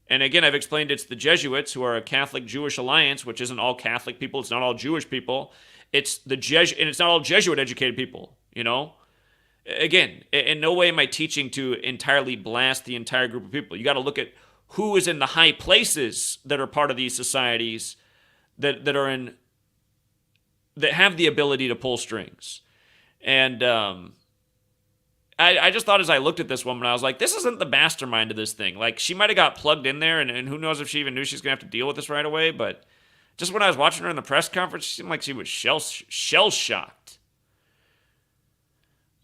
And again, I've explained it's the Jesuits, who are a Catholic-Jewish alliance, which isn't all Catholic people. It's not all Jewish people. It's and it's not all Jesuit-educated people, you know? Again, in no way am I teaching to entirely blast the entire group of people. You got to look at who is in the high places that are part of these societies that have the ability to pull strings. And I just thought as I looked at this woman, I was like, this isn't the mastermind of this thing. Like, she might have got plugged in there, and who knows if she even knew she's going to have to deal with this right away. But just when I was watching her in the press conference, she seemed like she was shell-shocked.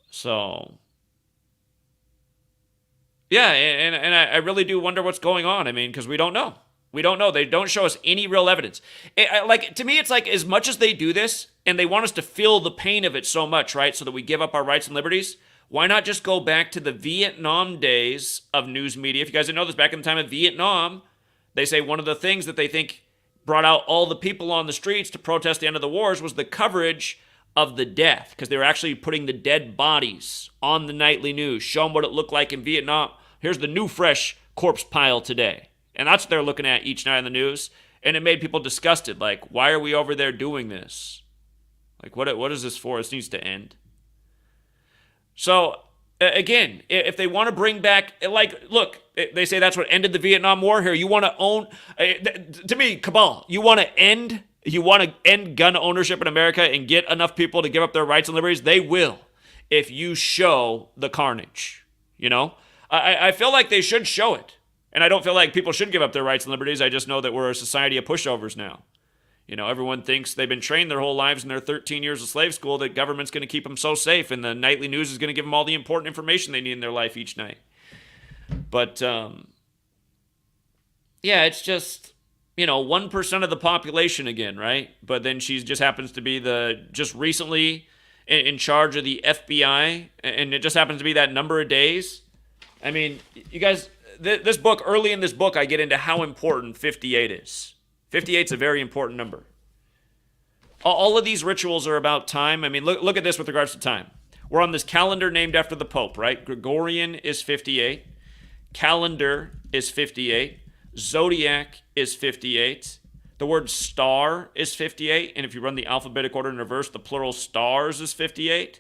So, yeah, and I really do wonder what's going on. I mean, because we don't know. We don't know. They don't show us any real evidence. To me, it's like as much as they do this, and they want us to feel the pain of it so much, right, so that we give up our rights and liberties, why not just go back to the Vietnam days of news media? If you guys didn't know this, back in the time of Vietnam, they say one of the things that they think brought out all the people on the streets to protest the end of the wars was the coverage of the death, because they were actually putting the dead bodies on the nightly news, showing what it looked like in Vietnam. Here's the new fresh corpse pile today. And that's what they're looking at each night on the news. And it made people disgusted. Like, why are we over there doing this? Like, what is this for? This needs to end. So, again, if they want to bring back, like, look, they say that's what ended the Vietnam War. Here, you want to own, to me, cabal, you want to end gun ownership in America and get enough people to give up their rights and liberties? They will, if you show the carnage, you know? I feel like they should show it. And I don't feel like people should give up their rights and liberties. I just know that we're a society of pushovers now. You know, everyone thinks they've been trained their whole lives in their 13 years of slave school that government's going to keep them so safe, and the nightly news is going to give them all the important information they need in their life each night. But, yeah, it's just, 1% of the population again, right? But then she just happens to be just recently in charge of the FBI, and it just happens to be that number of days. I mean, you guys, early in this book, I get into how important 58 is. 58 is a very important number. All of these rituals are about time. I mean, look at this with regards to time. We're on this calendar named after the Pope, right? Gregorian is 58. Calendar is 58. Zodiac is 58. The word star is 58. And if you run the alphabetic order in reverse, the plural stars is 58.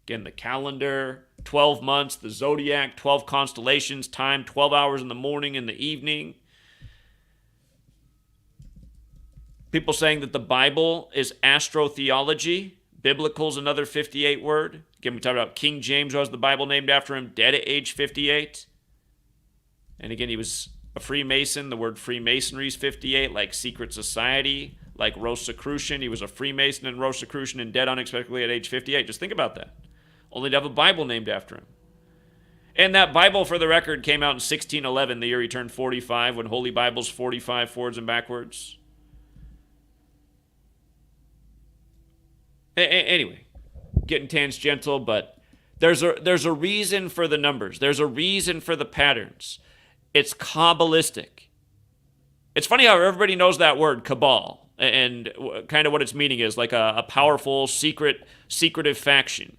Again, the calendar, 12 months. The zodiac, 12 constellations. Time, 12 hours in the morning and the evening. People saying that the Bible is astrotheology. Biblical is another 58 word. Again, we talked about King James, who has the Bible named after him, dead at age 58. And again, he was a Freemason. The word Freemasonry is 58, like secret society, like Rosicrucian. He was a Freemason and Rosicrucian and dead unexpectedly at age 58. Just think about that. Only to have a Bible named after him. And that Bible, for the record, came out in 1611, the year he turned 45, when Holy Bible's 45 forwards and backwards. Anyway, getting tangential, but there's a reason for the numbers. There's a reason for the patterns. It's Kabbalistic. It's funny how everybody knows that word, cabal, and kind of what its meaning is, like a powerful, secretive faction.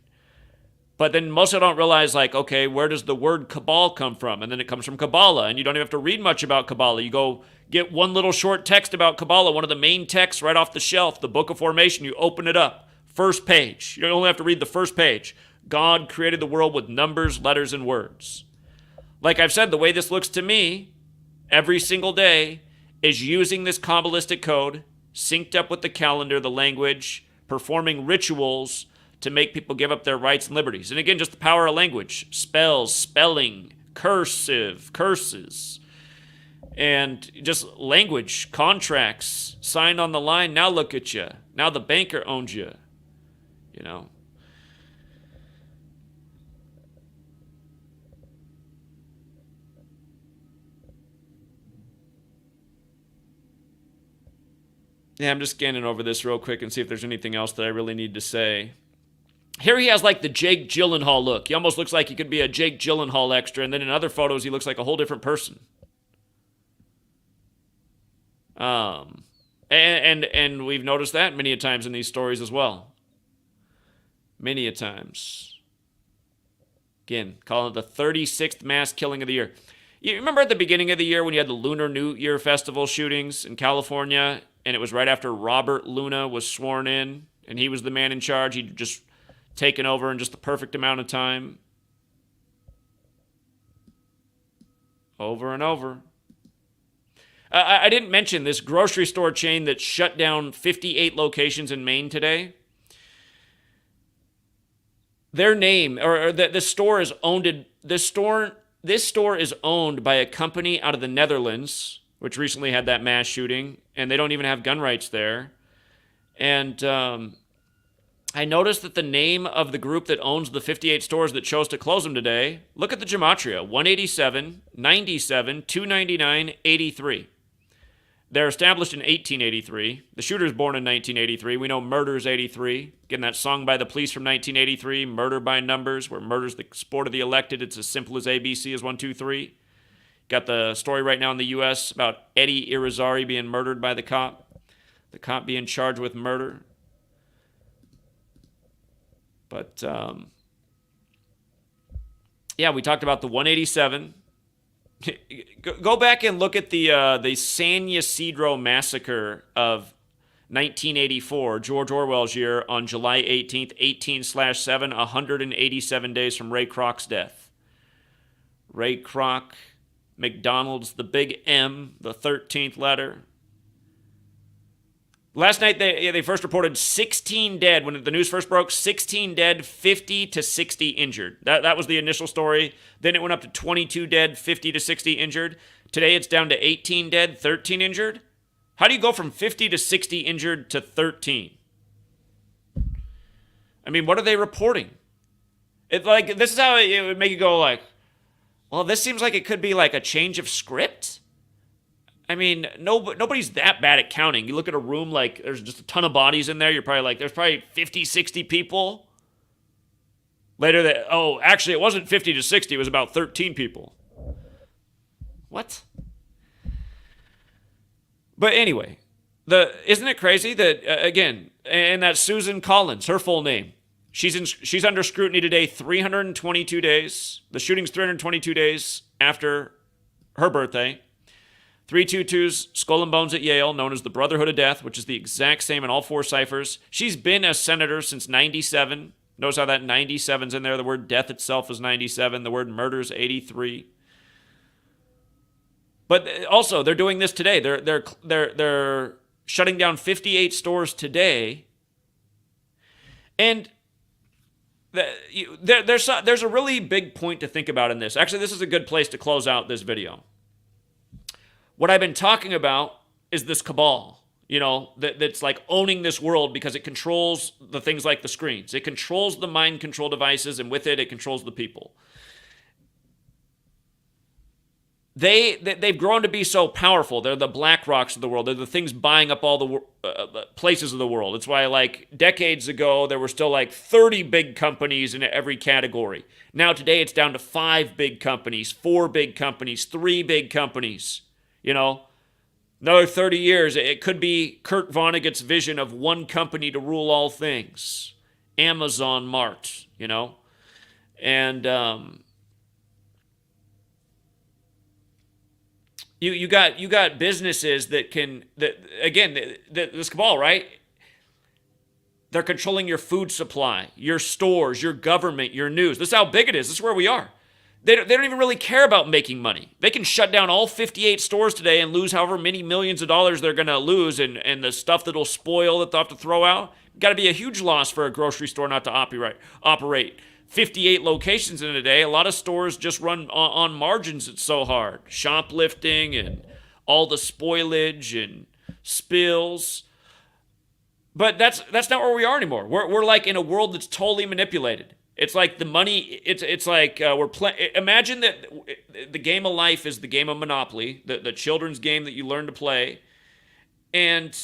But then most of them don't realize, like, okay, where does the word cabal come from? And then it comes from Kabbalah, and you don't even have to read much about Kabbalah. You go get one little short text about Kabbalah, one of the main texts right off the shelf, the Book of Formation. You open it up. First page. You only have to read the first page. God created the world with numbers, letters, and words. Like I've said, the way this looks to me every single day is using this Kabbalistic code, synced up with the calendar, the language, performing rituals to make people give up their rights and liberties. And again, just the power of language. Spells, spelling, curses, and just language, contracts signed on the line. Now look at you. Now the banker owns you. You know. Yeah, I'm just scanning over this real quick and see if there's anything else that I really need to say. Here he has like the Jake Gyllenhaal look. He almost looks like he could be a Jake Gyllenhaal extra, and then in other photos he looks like a whole different person. And we've noticed that many a times in these stories as well. Many a times. Again, calling it the 36th mass killing of the year. You remember at the beginning of the year when you had the Lunar New Year Festival shootings in California, and it was right after Robert Luna was sworn in, and he was the man in charge. He'd just taken over in just the perfect amount of time. Over and over. I didn't mention this grocery store chain that shut down 58 locations in Maine today. Their name, or the store is owned. This store is owned by a company out of the Netherlands, which recently had that mass shooting, and they don't even have gun rights there. And I noticed that the name of the group that owns the 58 stores that chose to close them today, look at the gematria, 187, 97, 299, 83. They're established in 1883. The shooter's born in 1983. We know murder's 83. Again, that song by the Police from 1983, Murder by Numbers, where murder's the sport of the elected. It's as simple as ABC as 1, 2, 3. Got the story right now in the U.S. about Eddie Irizarry being murdered by the cop being charged with murder. But, yeah, we talked about the 187. Go back and look at the San Ysidro massacre of 1984, George Orwell's year, on July 18th, 18/7, 187 days from Ray Kroc's death. Ray Kroc, McDonald's, the big M, the 13th letter. Last night, they first reported 16 dead. When the news first broke, 16 dead, 50 to 60 injured. That was the initial story. Then it went up to 22 dead, 50 to 60 injured. Today, it's down to 18 dead, 13 injured. How do you go from 50 to 60 injured to 13? I mean, what are they reporting? This is how it would make you go like, well, this seems like it could be like a change of script. I mean, nobody's that bad at counting. You look at a room like there's just a ton of bodies in there. You're probably like, there's probably 50, 60 people. Later, actually, it wasn't 50 to 60. It was about 13 people. What? But anyway, isn't it crazy that, again, and that Susan Collins, her full name, she's under scrutiny today, 322 days. The shooting's 322 days after her birthday. 322's Skull and Bones at Yale, known as the Brotherhood of Death, which is the exact same in all four ciphers. She's been a senator since 97. Notice how that 97's in there. The word death itself is 97. The word murder is 83. But also, they're doing this today. They're shutting down 58 stores today. And there's a really big point to think about in this. Actually, this is a good place to close out this video. What I've been talking about is this cabal, that's like owning this world because it controls the things like the screens. It controls the mind control devices, and with it, it controls the people. They've grown to be so powerful. They're the BlackRocks of the world. They're the things buying up all the places of the world. It's why, like, decades ago, there were still like 30 big companies in every category. Now today, it's down to 5 big companies, 4 big companies, 3 big companies. Another 30 years, it could be Kurt Vonnegut's vision of one company to rule all things. Amazon Mart, And you got businesses that this cabal, right? They're controlling your food supply, your stores, your government, your news. This is how big it is. This is where we are. They don't even really care about making money. They can shut down all 58 stores today and lose however many millions of dollars they're going to lose, and the stuff that'll spoil that they'll have to throw out. Got to be a huge loss for a grocery store not to operate. 58 locations in a day. A lot of stores just run on margins. It's so hard. Shoplifting and all the spoilage and spills. But that's not where we are anymore. We're like in a world that's totally manipulated. It's like the money. It's like we're playing. Imagine that the game of life is the game of Monopoly, the children's game that you learn to play, and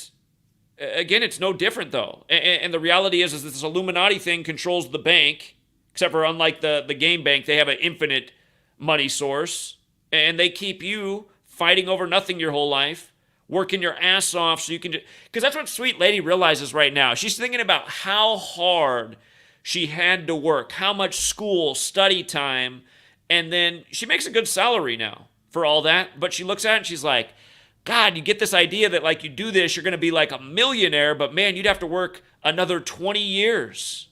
again, it's no different though. And the reality is this Illuminati thing controls the bank. Except for unlike the game bank, they have an infinite money source. And they keep you fighting over nothing your whole life, working your ass off so you can... Because that's what Sweet Lady realizes right now. She's thinking about how hard she had to work, how much school, study time, and then she makes a good salary now for all that. But she looks at it and she's like, God, you get this idea that like you do this, you're going to be like a millionaire, but man, you'd have to work another 20 years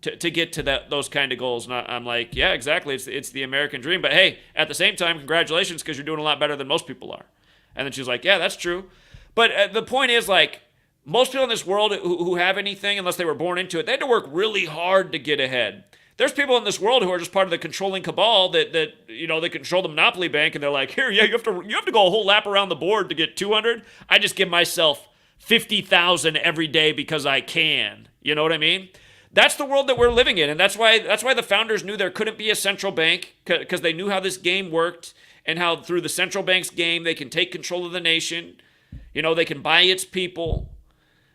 to get to those kind of goals. And I'm like, yeah, exactly. It's the American dream. But hey, at the same time, congratulations, because you're doing a lot better than most people are. And then she's like, yeah, that's true. But the point is, like, most people in this world who have anything, unless they were born into it, they had to work really hard to get ahead. There's people in this world who are just part of the controlling cabal that you know, they control the Monopoly bank, and they're like, here, yeah, you have to go a whole lap around the board to get 200. I just give myself 50,000 every day because I can. You know what I mean? That's the world that we're living in, and that's why the founders knew there couldn't be a central bank, because they knew how this game worked and how through the central bank's game they can take control of the nation. You know, they can buy its people.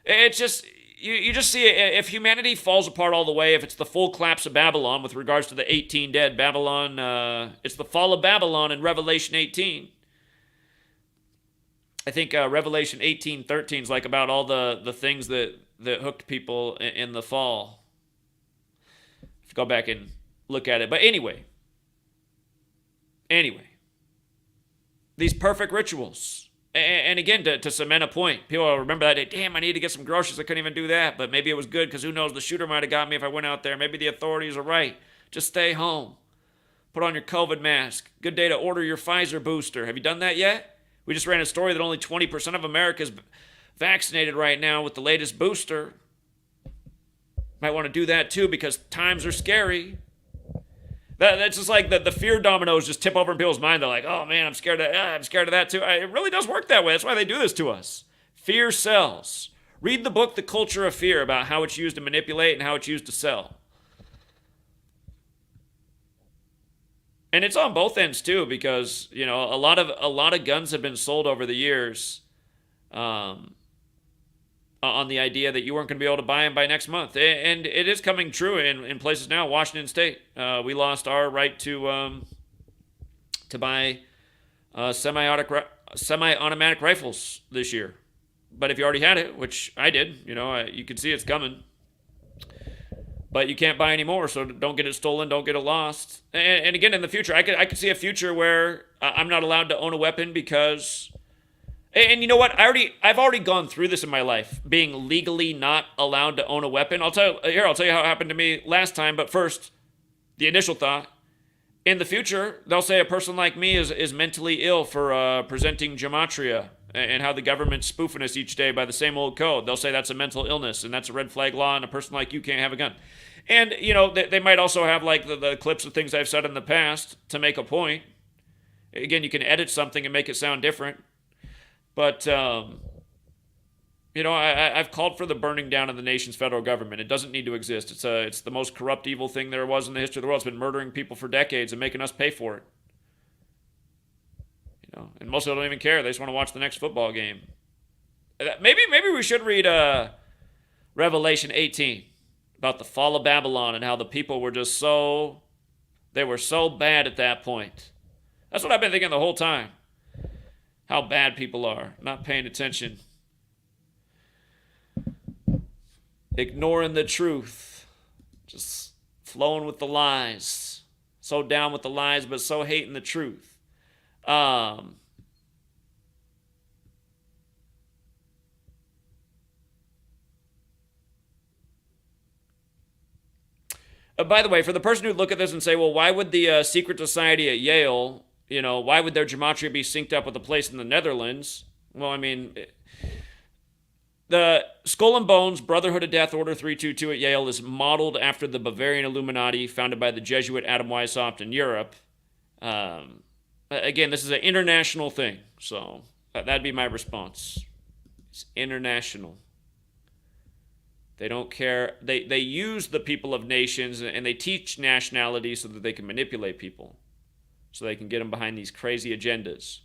It's just you just see it. If humanity falls apart all the way, if it's the full collapse of Babylon with regards to the 18 dead, Babylon, it's the fall of Babylon in Revelation 18. I think Revelation 18:13 is like about all the things that hooked people in the fall. Go back and look at it. But anyway, these perfect rituals. And again, to cement a point, people will remember that day, damn, I need to get some groceries. I couldn't even do that. But maybe it was good because who knows, the shooter might have got me if I went out there. Maybe the authorities are right. Just stay home. Put on your COVID mask. Good day to order your Pfizer booster. Have you done that yet? We just ran a story that only 20% of America is vaccinated right now with the latest booster. Might want to do that too because times are scary. That's just like the fear dominoes just tip over in people's mind. They're like, oh man, I'm scared of that too. It really does work that way. That's why they do this to us. Fear sells. Read the book, The Culture of Fear, about how it's used to manipulate and how it's used to sell. And it's on both ends too, because you know a lot of guns have been sold over the years. On the idea that you weren't going to be able to buy them by next month. And it is coming true in places now. Washington State, we lost our right to buy semi-automatic rifles this year. But if you already had it, which I did, you know, you can see it's coming. But you can't buy any more, so don't get it stolen, don't get it lost. And again, in the future, I could see a future where I'm not allowed to own a weapon because... And you know what? I've already gone through this in my life, being legally not allowed to own a weapon. I'll tell you how it happened to me last time. But first, the initial thought: in the future, they'll say a person like me is mentally ill for presenting gematria, and how the government's spoofing us each day by the same old code. They'll say that's a mental illness and that's a red flag law, and a person like you can't have a gun. And you know they might also have like the clips of things I've said in the past to make a point. Again, you can edit something and make it sound different. But, you know, I've called for the burning down of the nation's federal government. It doesn't need to exist. It's the most corrupt, evil thing there was in the history of the world. It's been murdering people for decades and making us pay for it. You know, and most of them don't even care. They just want to watch the next football game. Maybe we should read Revelation 18 about the fall of Babylon and how the people were just they were so bad at that point. That's what I've been thinking the whole time. How bad people are, not paying attention, ignoring the truth, just flowing with the lies, so down with the lies, but so hating the truth. By the way, for the person who'd look at this and say, well, why would the secret society at Yale... You know, why would their gematria be synced up with a place in the Netherlands? Well, I mean, The Skull and Bones Brotherhood of Death Order 322 at Yale is modeled after the Bavarian Illuminati founded by the Jesuit Adam Weishaupt in Europe. Again, this is an international thing, so that'd be my response. It's international. They don't care. They use the people of nations and they teach nationalities so that they can manipulate people, so they can get them behind these crazy agendas.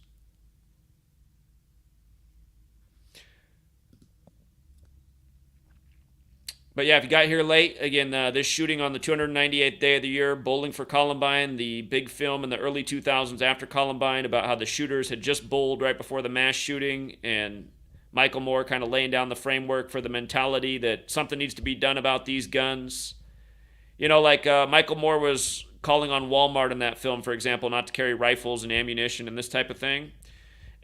But yeah, if you got here late, again, this shooting on the 298th day of the year, Bowling for Columbine, the big film in the early 2000s after Columbine about how the shooters had just bowled right before the mass shooting, and Michael Moore kind of laying down the framework for the mentality that something needs to be done about these guns. You know, like Michael Moore was calling on Walmart in that film, for example, not to carry rifles and ammunition and this type of thing.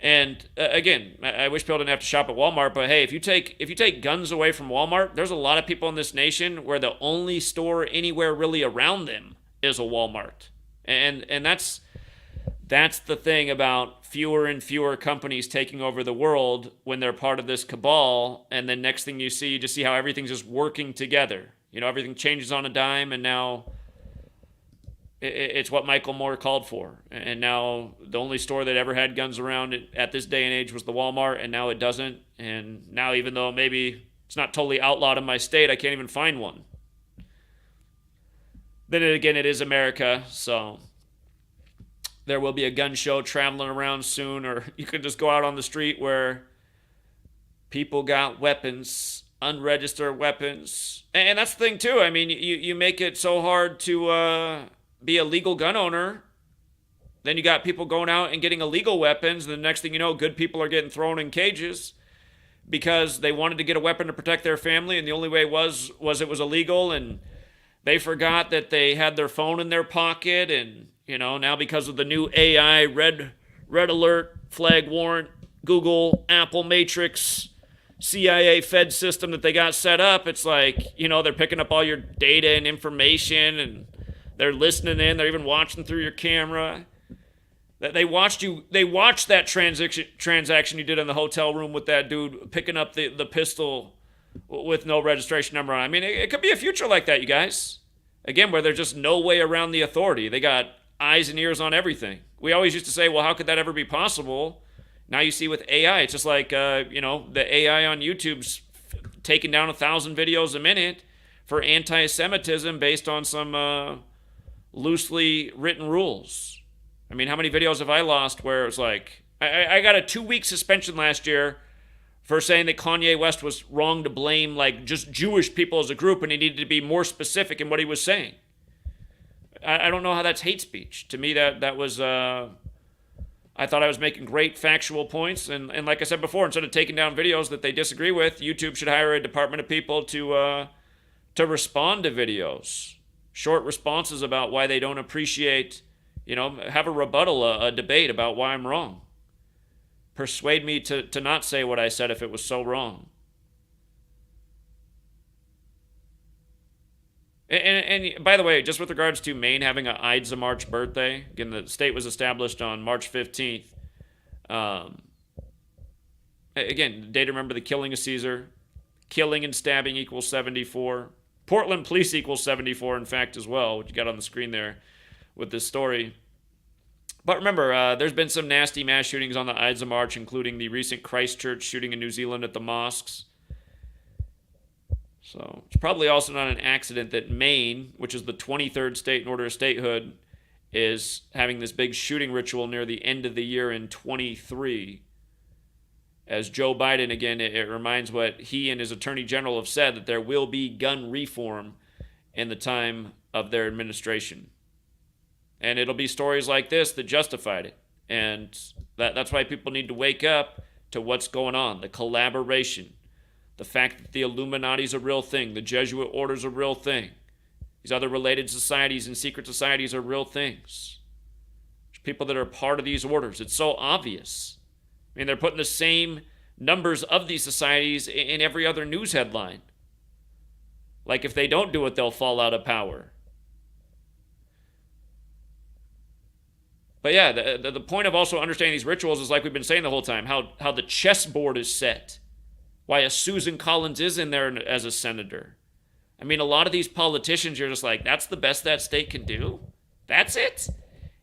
And again, I wish people didn't have to shop at Walmart, but hey, if you take guns away from Walmart, there's a lot of people in this nation where the only store anywhere really around them is a Walmart. And that's the thing about fewer and fewer companies taking over the world when they're part of this cabal, and then next thing you just see how everything's just working together. You know, everything changes on a dime, and now it's what Michael Moore called for. And now the only store that ever had guns around at this day and age was the Walmart, and now it doesn't. And now, even though maybe it's not totally outlawed in my state, I can't even find one. Then again, it is America, so there will be a gun show traveling around soon, or you can just go out on the street where people got weapons, unregistered weapons. And that's the thing, too. I mean, you make it so hard to be a legal gun owner. Then you got people going out and getting illegal weapons. And the next thing you know, good people are getting thrown in cages because they wanted to get a weapon to protect their family, and the only way was it was illegal, and they forgot that they had their phone in their pocket. And you know, now because of the new AI, red alert, flag warrant, Google, Apple, Matrix, CIA, Fed system that they got set up, it's like, you know, they're picking up all your data and information, and they're listening in. They're even watching through your camera. They watched that transaction you did in the hotel room with that dude picking up the pistol with no registration number on it. I mean, it could be a future like that, you guys. Again, where there's just no way around the authority. They got eyes and ears on everything. We always used to say, well, how could that ever be possible? Now you see with AI, it's just like, the AI on YouTube's taking down 1,000 videos a minute for anti-Semitism based on some loosely written rules. I mean, how many videos have I lost where it's like, I got a 2-week suspension last year for saying that Kanye West was wrong to blame like just Jewish people as a group, and he needed to be more specific in what he was saying. I don't know how that's hate speech. To me, that was, I thought I was making great factual points, and like I said before, instead of taking down videos that they disagree with, YouTube should hire a department of people to respond to videos. Short responses about why they don't appreciate, have a rebuttal, a debate about why I'm wrong. Persuade me to not say what I said if it was so wrong. And by the way, just with regards to Maine having a Ides of March birthday, again, the state was established on March 15th. Again, the day to remember the killing of Caesar. Killing and stabbing equals 74. Portland police equals 74, in fact, as well, which you got on the screen there with this story. But remember, there's been some nasty mass shootings on the Ides of March, including the recent Christchurch shooting in New Zealand at the mosques. So it's probably also not an accident that Maine, which is the 23rd state in order of statehood, is having this big shooting ritual near the end of the year in 23. As Joe Biden, again, it reminds what he and his attorney general have said, that there will be gun reform in the time of their administration. And it'll be stories like this that justified it. And that's why people need to wake up to what's going on, the collaboration, the fact that the Illuminati is a real thing, the Jesuit order is a real thing. These other related societies and secret societies are real things. There's people that are part of these orders. It's so obvious. I mean, they're putting the same numbers of these societies in every other news headline. Like if they don't do it, they'll fall out of power. But yeah, the point of also understanding these rituals is like we've been saying the whole time, how the chessboard is set. Why a Susan Collins is in there as a senator. I mean, a lot of these politicians, you're just like, that's the best that state can do? That's it?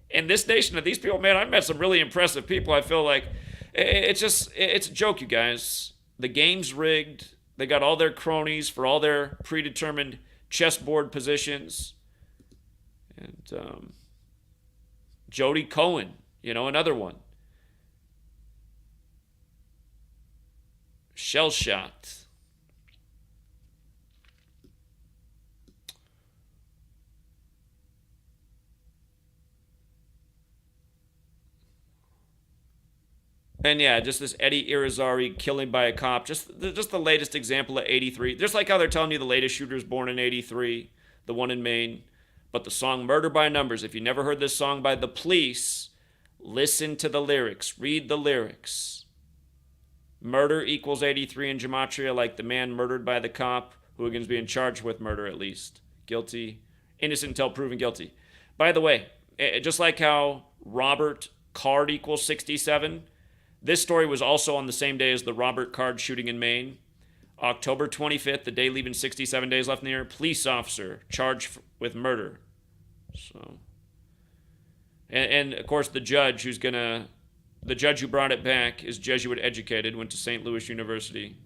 In this nation of these people, man, I've met some really impressive people. I feel like it's a joke, you guys. The game's rigged. They got all their cronies for all their predetermined chessboard positions. And Jody Cohen, another one. Shell shocked. And yeah, just this Eddie Irizarry killing by a cop. Just the latest example of 83. Just like how they're telling you the latest shooter's born in 83, the one in Maine. But the song Murder by Numbers, if you never heard this song by The Police, listen to the lyrics. Read the lyrics. Murder equals 83 in Gematria, like the man murdered by the cop. Hooligan's being charged with murder at least. Guilty. Innocent until proven guilty. By the way, just like how Robert Card equals 67, this story was also on the same day as the Robert Card shooting in Maine. October 25th, the day leaving 67 days left in the year, police officer charged with murder. So, and of course the judge who brought it back is Jesuit educated, went to St. Louis University.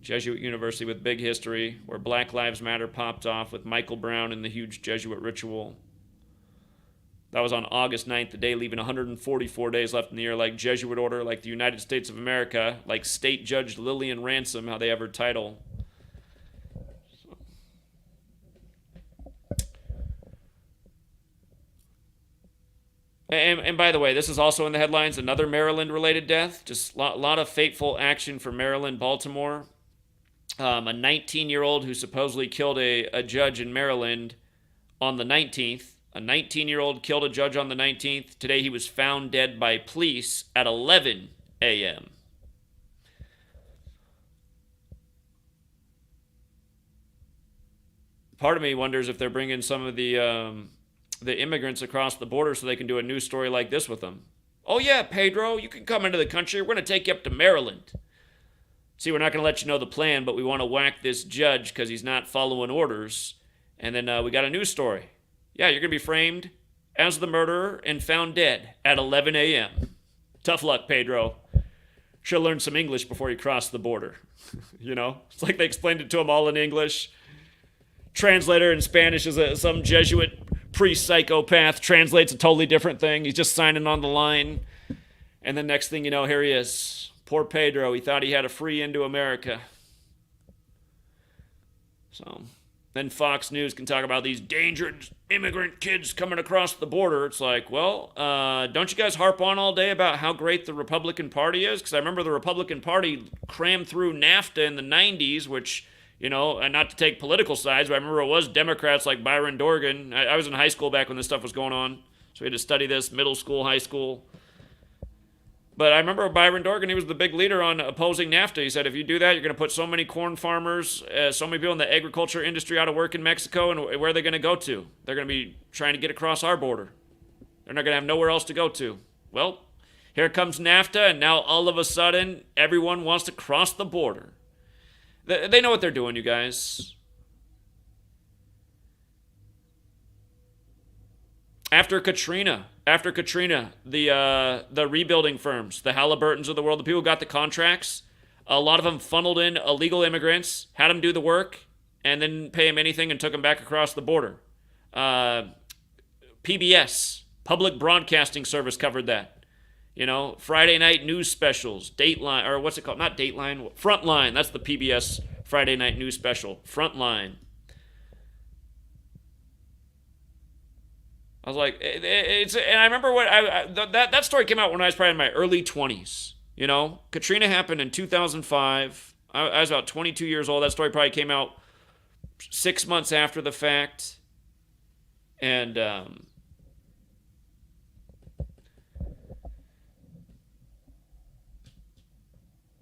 Jesuit University with big history, where Black Lives Matter popped off with Michael Brown and the huge Jesuit ritual. That was on August 9th, the day leaving 144 days left in the year, like Jesuit order, like the United States of America, like State Judge Lillian Ransom, how they have her title. And by the way, this is also in the headlines, another Maryland-related death. Just a lot of fateful action for Maryland, Baltimore. A 19-year-old who supposedly killed a judge in Maryland on the 19th. A 19-year-old killed a judge on the 19th. Today he was found dead by police at 11 a.m. Part of me wonders if they're bringing some of the immigrants across the border so they can do a news story like this with them. Oh yeah, Pedro, you can come into the country. We're going to take you up to Maryland. See, we're not going to let you know the plan, but we want to whack this judge because he's not following orders. And then we got a news story. Yeah, you're going to be framed as the murderer and found dead at 11 a.m. Tough luck, Pedro. Should have learned some English before you crossed the border. It's like they explained it to him all in English. Translator in Spanish is some Jesuit priest-psychopath, translates a totally different thing. He's just signing on the line. And then next thing you know, here he is. Poor Pedro. He thought he had a free into America. So then Fox News can talk about these dangerous immigrant kids coming across the border. It's like, well, don't you guys harp on all day about how great the Republican Party is? Because I remember the Republican Party crammed through NAFTA in the 90s, which, and not to take political sides, but I remember it was Democrats like Byron Dorgan. I was in high school back when this stuff was going on, so we had to study this, middle school, high school. But I remember Byron Dorgan, he was the big leader on opposing NAFTA. He said, if you do that, you're going to put so many corn farmers, so many people in the agriculture industry out of work in Mexico, and where are they going to go to? They're going to be trying to get across our border. They're not going to have nowhere else to go to. Well, here comes NAFTA, and now all of a sudden, everyone wants to cross the border. They know what they're doing, you guys. After Katrina, the rebuilding firms, the Halliburtons of the world, the people who got the contracts, a lot of them funneled in illegal immigrants, had them do the work, and then pay them anything and took them back across the border. PBS, Public Broadcasting Service, covered that. Friday night news specials, Dateline, or what's it called? Not Dateline, Frontline. That's the PBS Friday night news special, Frontline. I was like, and I remember that story came out when I was probably in my early 20s. Katrina happened in 2005. I was about 22 years old. That story probably came out 6 months after the fact. And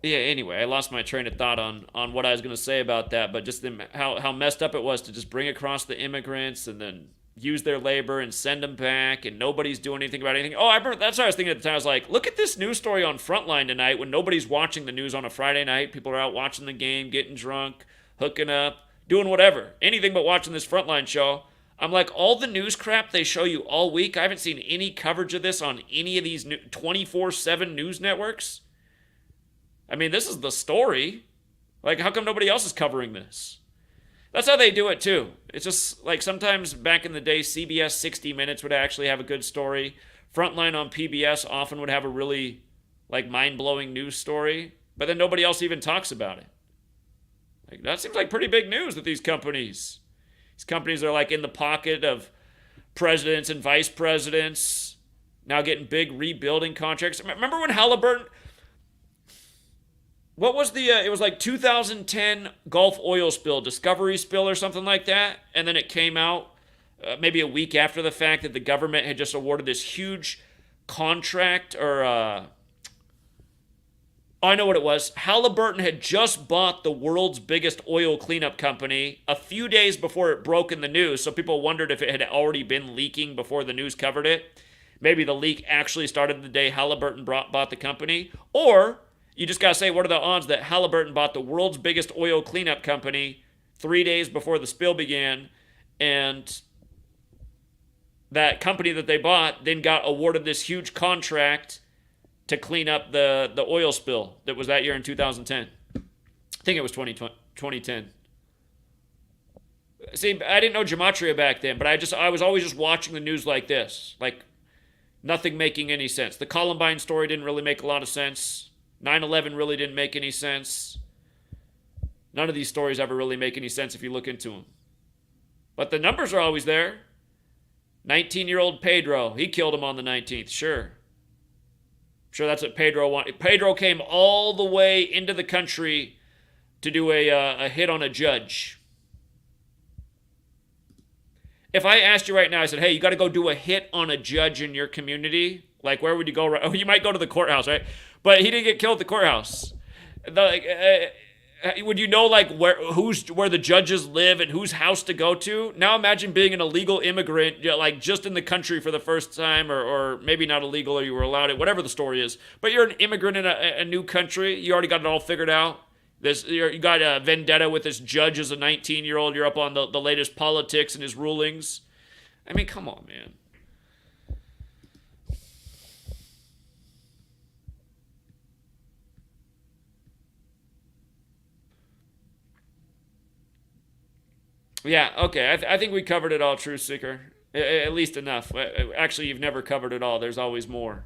yeah, anyway, I lost my train of thought on what I was going to say about that, but just how messed up it was to just bring across the immigrants and then use their labor and send them back, and nobody's doing anything about anything. Oh, I remember, that's what I was thinking at the time. I was like, look at this news story on Frontline tonight when nobody's watching the news on a Friday night. People are out watching the game, getting drunk, hooking up, doing whatever. Anything but watching this Frontline show. I'm like, all the news crap they show you all week, I haven't seen any coverage of this on any of these 24/7 news networks. I mean, this is the story. Like, how come nobody else is covering this? That's how they do it, too. It's just like sometimes back in the day, CBS 60 Minutes would actually have a good story. Frontline on PBS often would have a really, like, mind-blowing news story. But then nobody else even talks about it. Like, that seems like pretty big news with these companies. These companies are, like, in the pocket of presidents and vice presidents, now getting big rebuilding contracts. Remember when Halliburton... What was the, it was like 2010 Gulf oil spill, discovery spill or something like that. And then it came out maybe a week after the fact that the government had just awarded this huge contract or, I know what it was. Halliburton had just bought the world's biggest oil cleanup company a few days before it broke in the news. So people wondered if it had already been leaking before the news covered it. Maybe the leak actually started the day Halliburton bought the company. Or... you just got to say, what are the odds that Halliburton bought the world's biggest oil cleanup company 3 days before the spill began, and that company that they bought then got awarded this huge contract to clean up the oil spill that was that year in 2010. I think it was 2010. See, I didn't know Gematria back then, but I was always just watching the news like this, like nothing making any sense. The Columbine story didn't really make a lot of sense. 9/11 really didn't make any sense. None of these stories ever really make any sense if you look into them. But the numbers are always there. 19-year-old Pedro, he killed him on the 19th, sure. Sure, that's what Pedro wanted. Pedro came all the way into the country to do a hit on a judge. If I asked you right now, I said, hey, you got to go do a hit on a judge in your community, like where would you go? Oh, you might go to the courthouse, right? But he didn't get killed at the courthouse. Would you know like where the judges live and whose house to go to? Now imagine being an illegal immigrant, you know, like just in the country for the first time, or maybe not illegal, or you were allowed it, whatever the story is. But you're an immigrant in a new country. You already got it all figured out. You got a vendetta with this judge as a 19-year-old. You're up on the latest politics and his rulings. I mean, come on, man. Yeah, okay. I think we covered it all, Truth Seeker. At least enough. Actually, you've never covered it all. There's always more.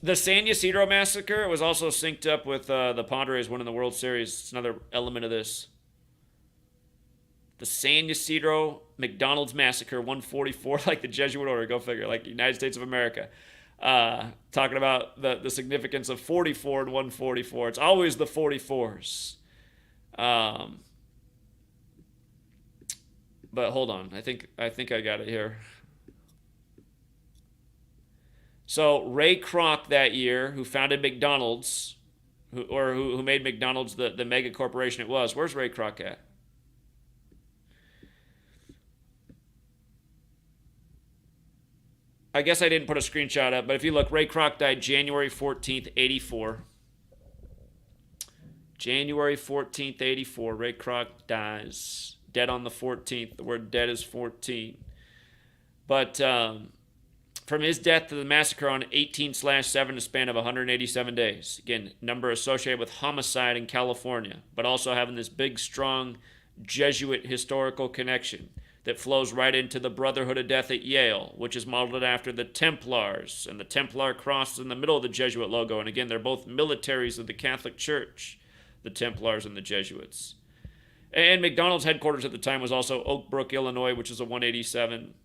The San Ysidro massacre was also synced up with the Padres winning the World Series. It's another element of this. The San Ysidro McDonald's massacre, 144, like the Jesuit order. Go figure. Like the United States of America. Talking about the significance of 44 and 144. It's always the 44s. But hold on. I think I got it here. So Ray Kroc that year, who founded McDonald's, who made McDonald's the mega corporation it was. Where's Ray Kroc at? I guess I didn't put a screenshot up, but if you look, Ray Kroc died January 14th, 84. January 14th, 84. Ray Kroc dies. Dead on the 14th. The word dead is 14. But from his death to the massacre on 18/7, a span of 187 days. Again, number associated with homicide in California, but also having this big, strong Jesuit historical connection that flows right into the Brotherhood of Death at Yale, which is modeled after the Templars, and the Templar cross is in the middle of the Jesuit logo. And again, they're both militaries of the Catholic Church, the Templars and the Jesuits. And McDonald's headquarters at the time was also Oak Brook, Illinois, which is a 187.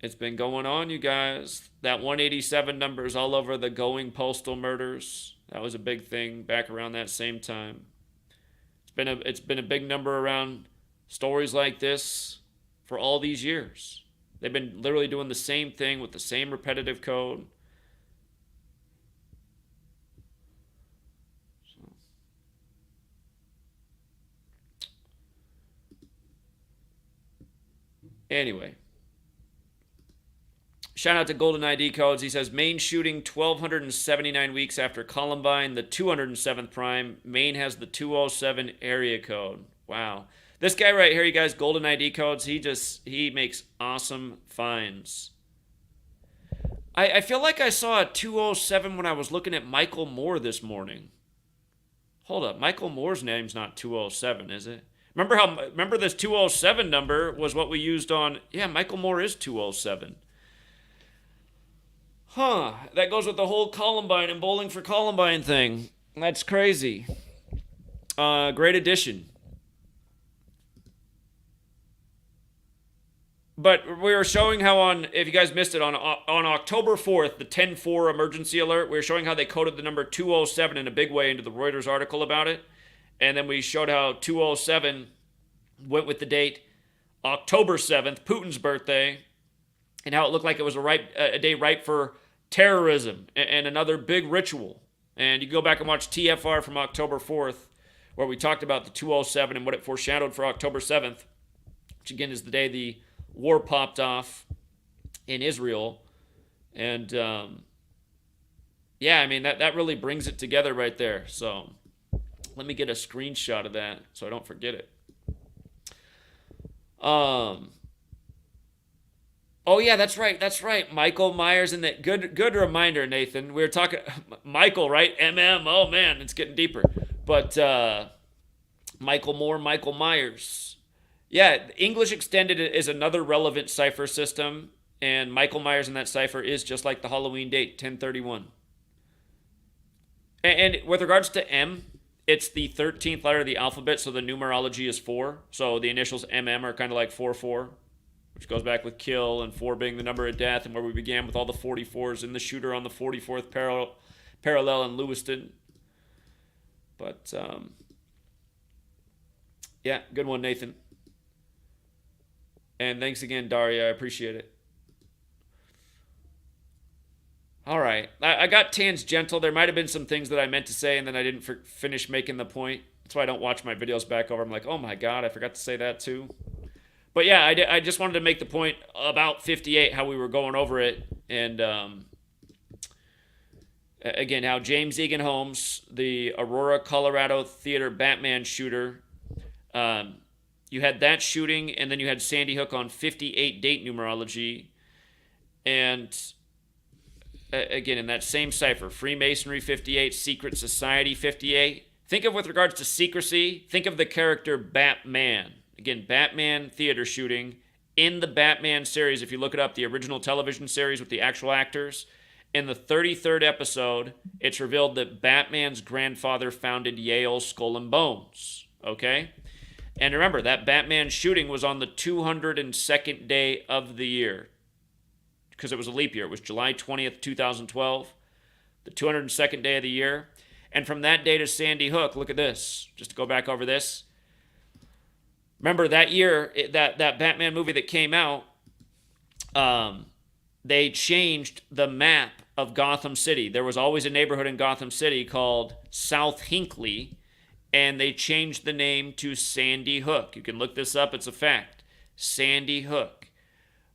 It's been going on, you guys. That 187 number is all over the Going Postal murders. That was a big thing back around that same time. It's been a big number around stories like this for all these years. They've been literally doing the same thing with the same repetitive code. Anyway, shout out to Golden ID Codes. He says, Maine shooting 1,279 weeks after Columbine, the 207th prime. Maine has the 207 area code. Wow. This guy right here, you guys, Golden ID Codes, he makes awesome finds. I feel like I saw a 207 when I was looking at Michael Moore this morning. Hold up. Michael Moore's name's not 207, is it? Remember this 207 number was what we used on, yeah, Michael Moore is 207. Huh, that goes with the whole Columbine and Bowling for Columbine thing. That's crazy. Great addition. But we were showing how if you guys missed it, on October 4th, the 10-4 emergency alert, we were showing how they coded the number 207 in a big way into the Reuters article about it. And then we showed how 207 went with the date October 7th, Putin's birthday, and how it looked like it was a day ripe for terrorism and another big ritual. And you can go back and watch TFR from October 4th, where we talked about the 207 and what it foreshadowed for October 7th, which again is the day the war popped off in Israel. And yeah, I mean, that really brings it together right there. So let me get a screenshot of that so I don't forget it. Oh yeah, that's right. Michael Myers, and that good reminder, Nathan. We were talking Michael, right? Oh man, it's getting deeper. But Michael Moore, Michael Myers. Yeah, English Extended is another relevant cipher system, and Michael Myers in that cipher is just like the Halloween date, 10/31. And with regards to M, it's the 13th letter of the alphabet, so the numerology is 4. So the initials MM are kind of like 44, which goes back with kill, and 4 being the number of death, and where we began with all the 44s and the shooter on the 44th parallel in Lewiston. But, yeah, good one, Nathan. And thanks again, Daria. I appreciate it. All right. I got tangential. There might have been some things that I meant to say, and then I didn't finish making the point. That's why I don't watch my videos back over. I'm like, oh my God, I forgot to say that too. But yeah, I just wanted to make the point about 58, how we were going over it. And again, how James Egan Holmes, the Aurora, Colorado theater Batman shooter, you had that shooting, and then you had Sandy Hook on 58 date numerology. And again, in that same cipher, Freemasonry 58, Secret Society 58. Think of, with regards to secrecy, think of the character Batman. Again, Batman theater shooting in the Batman series. If you look it up, the original television series with the actual actors, in the 33rd episode, it's revealed that Batman's grandfather founded Yale Skull and Bones. Okay? And remember, that Batman shooting was on the 202nd day of the year, because it was a leap year. It was July 20th, 2012, the 202nd day of the year. And from that day to Sandy Hook, look at this, just to go back over this. Remember that year, that Batman movie that came out, they changed the map of Gotham City. There was always a neighborhood in Gotham City called South Hinckley, and they changed the name to Sandy Hook. You can look this up, it's a fact. Sandy Hook.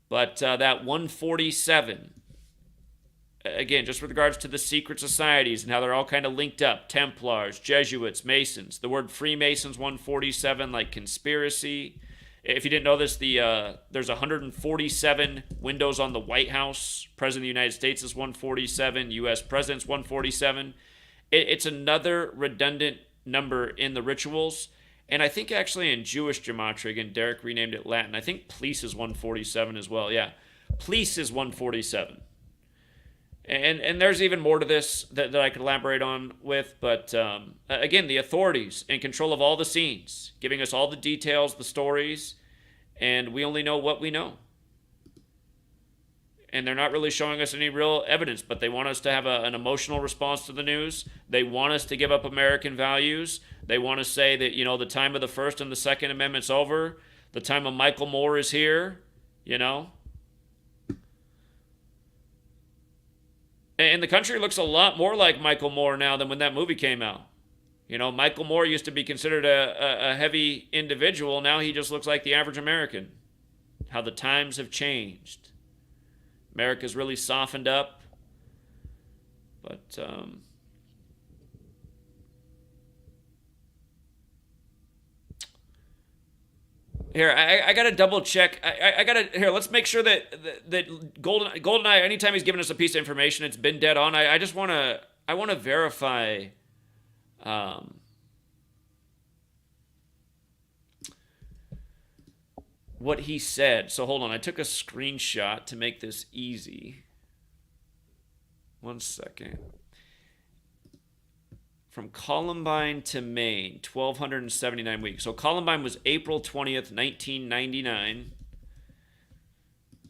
But that 147, again, just with regards to the secret societies and how they're all kind of linked up, Templars, Jesuits, Masons. The word Freemasons 147, like conspiracy. If you didn't know this, there's 147 windows on the White House. President of the United States is 147. U.S. President's 147. It's another redundant number in the rituals. And I think actually in Jewish gematria, again, Derek renamed it Latin. I think police is 147 as well. Yeah, police is 147. And there's even more to this that I could elaborate on with. But again, the authorities in control of all the scenes, giving us all the details, the stories, and we only know what we know. And they're not really showing us any real evidence, but they want us to have an emotional response to the news. They want us to give up American values. They want to say that, the time of the First and the Second Amendment's over. The time of Michael Moore is here, you know? And the country looks a lot more like Michael Moore now than when that movie came out. You know, Michael Moore used to be considered a heavy individual. Now he just looks like the average American. How the times have changed. America's really softened up. But, here, I gotta double check. I gotta here. Let's make sure that GoldenEye. Anytime he's given us a piece of information, it's been dead on. I just wanna verify. What he said. So hold on. I took a screenshot to make this easy. One second. From Columbine to Maine, 1,279 weeks. So Columbine was April 20th, 1999.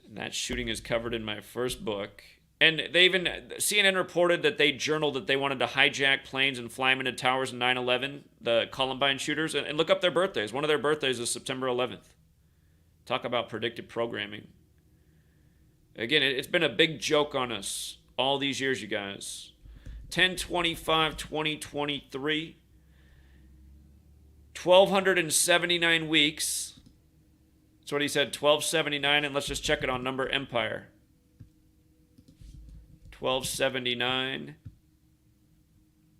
And that shooting is covered in my first book. And CNN reported that they journaled that they wanted to hijack planes and fly them into towers in 9/11, the Columbine shooters. And look up their birthdays. One of their birthdays is September 11th. Talk about predictive programming. Again, it's been a big joke on us all these years, you guys. 10/25/2023, 1,279 weeks. That's what he said, 1279, and let's just check it on Number Empire. 1279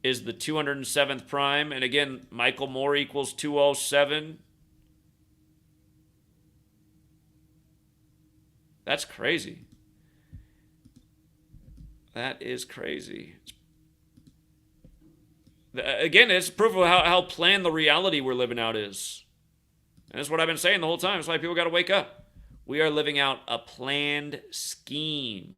is the 207th prime, and again, Michael Moore equals 207. That's crazy. That is crazy. Again, it's proof of how planned the reality we're living out is. And that's what I've been saying the whole time. That's why people got to wake up. We are living out a planned scheme.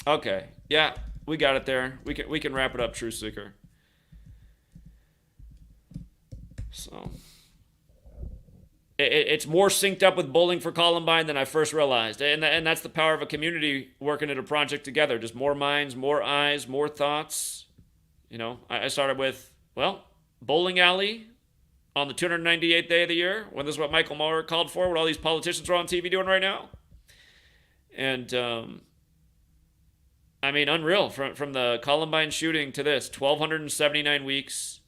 Okay. Yeah, we got it there. We can wrap it up, Truth Seeker. So it's more synced up with Bowling for Columbine than I first realized. And that's the power of a community working at a project together. Just more minds, more eyes, more thoughts. You know, I started with, well, bowling alley on the 298th day of the year, when this is what Michael Moore called for, what all these politicians are on TV doing right now. And, I mean, unreal. From the Columbine shooting to this, 1,279 weeks.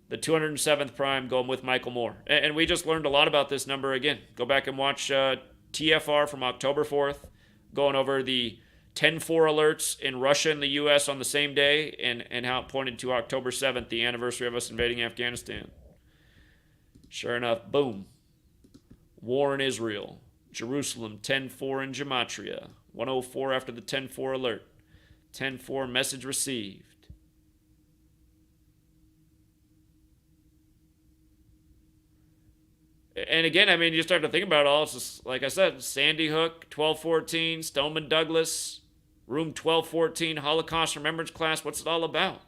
The 207th prime going with Michael Moore. And we just learned a lot about this number again. Go back and watch TFR from October 4th, going over the 10-4 alerts in Russia and the U.S. on the same day, and how it pointed to October 7th, the anniversary of us invading Afghanistan. Sure enough, boom. War in Israel. Jerusalem, 10-4 in Gematria. 104 after the 10-4 alert. 10-4 message received. And again, I mean, you start to think about it all. It's just, like I said, Sandy Hook, 1214, Stoneman Douglas, Room 1214, Holocaust Remembrance Class. What's it all about?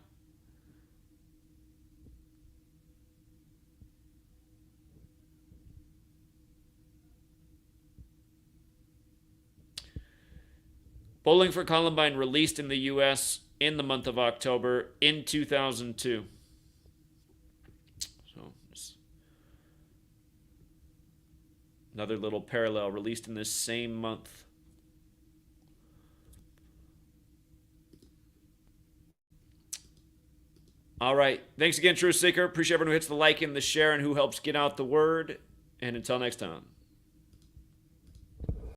Bowling for Columbine released in the U.S. in the month of October in 2002. Another little parallel, released in this same month. All right. Thanks again, Truth Seeker. Appreciate everyone who hits the like and the share and who helps get out the word. And until next time.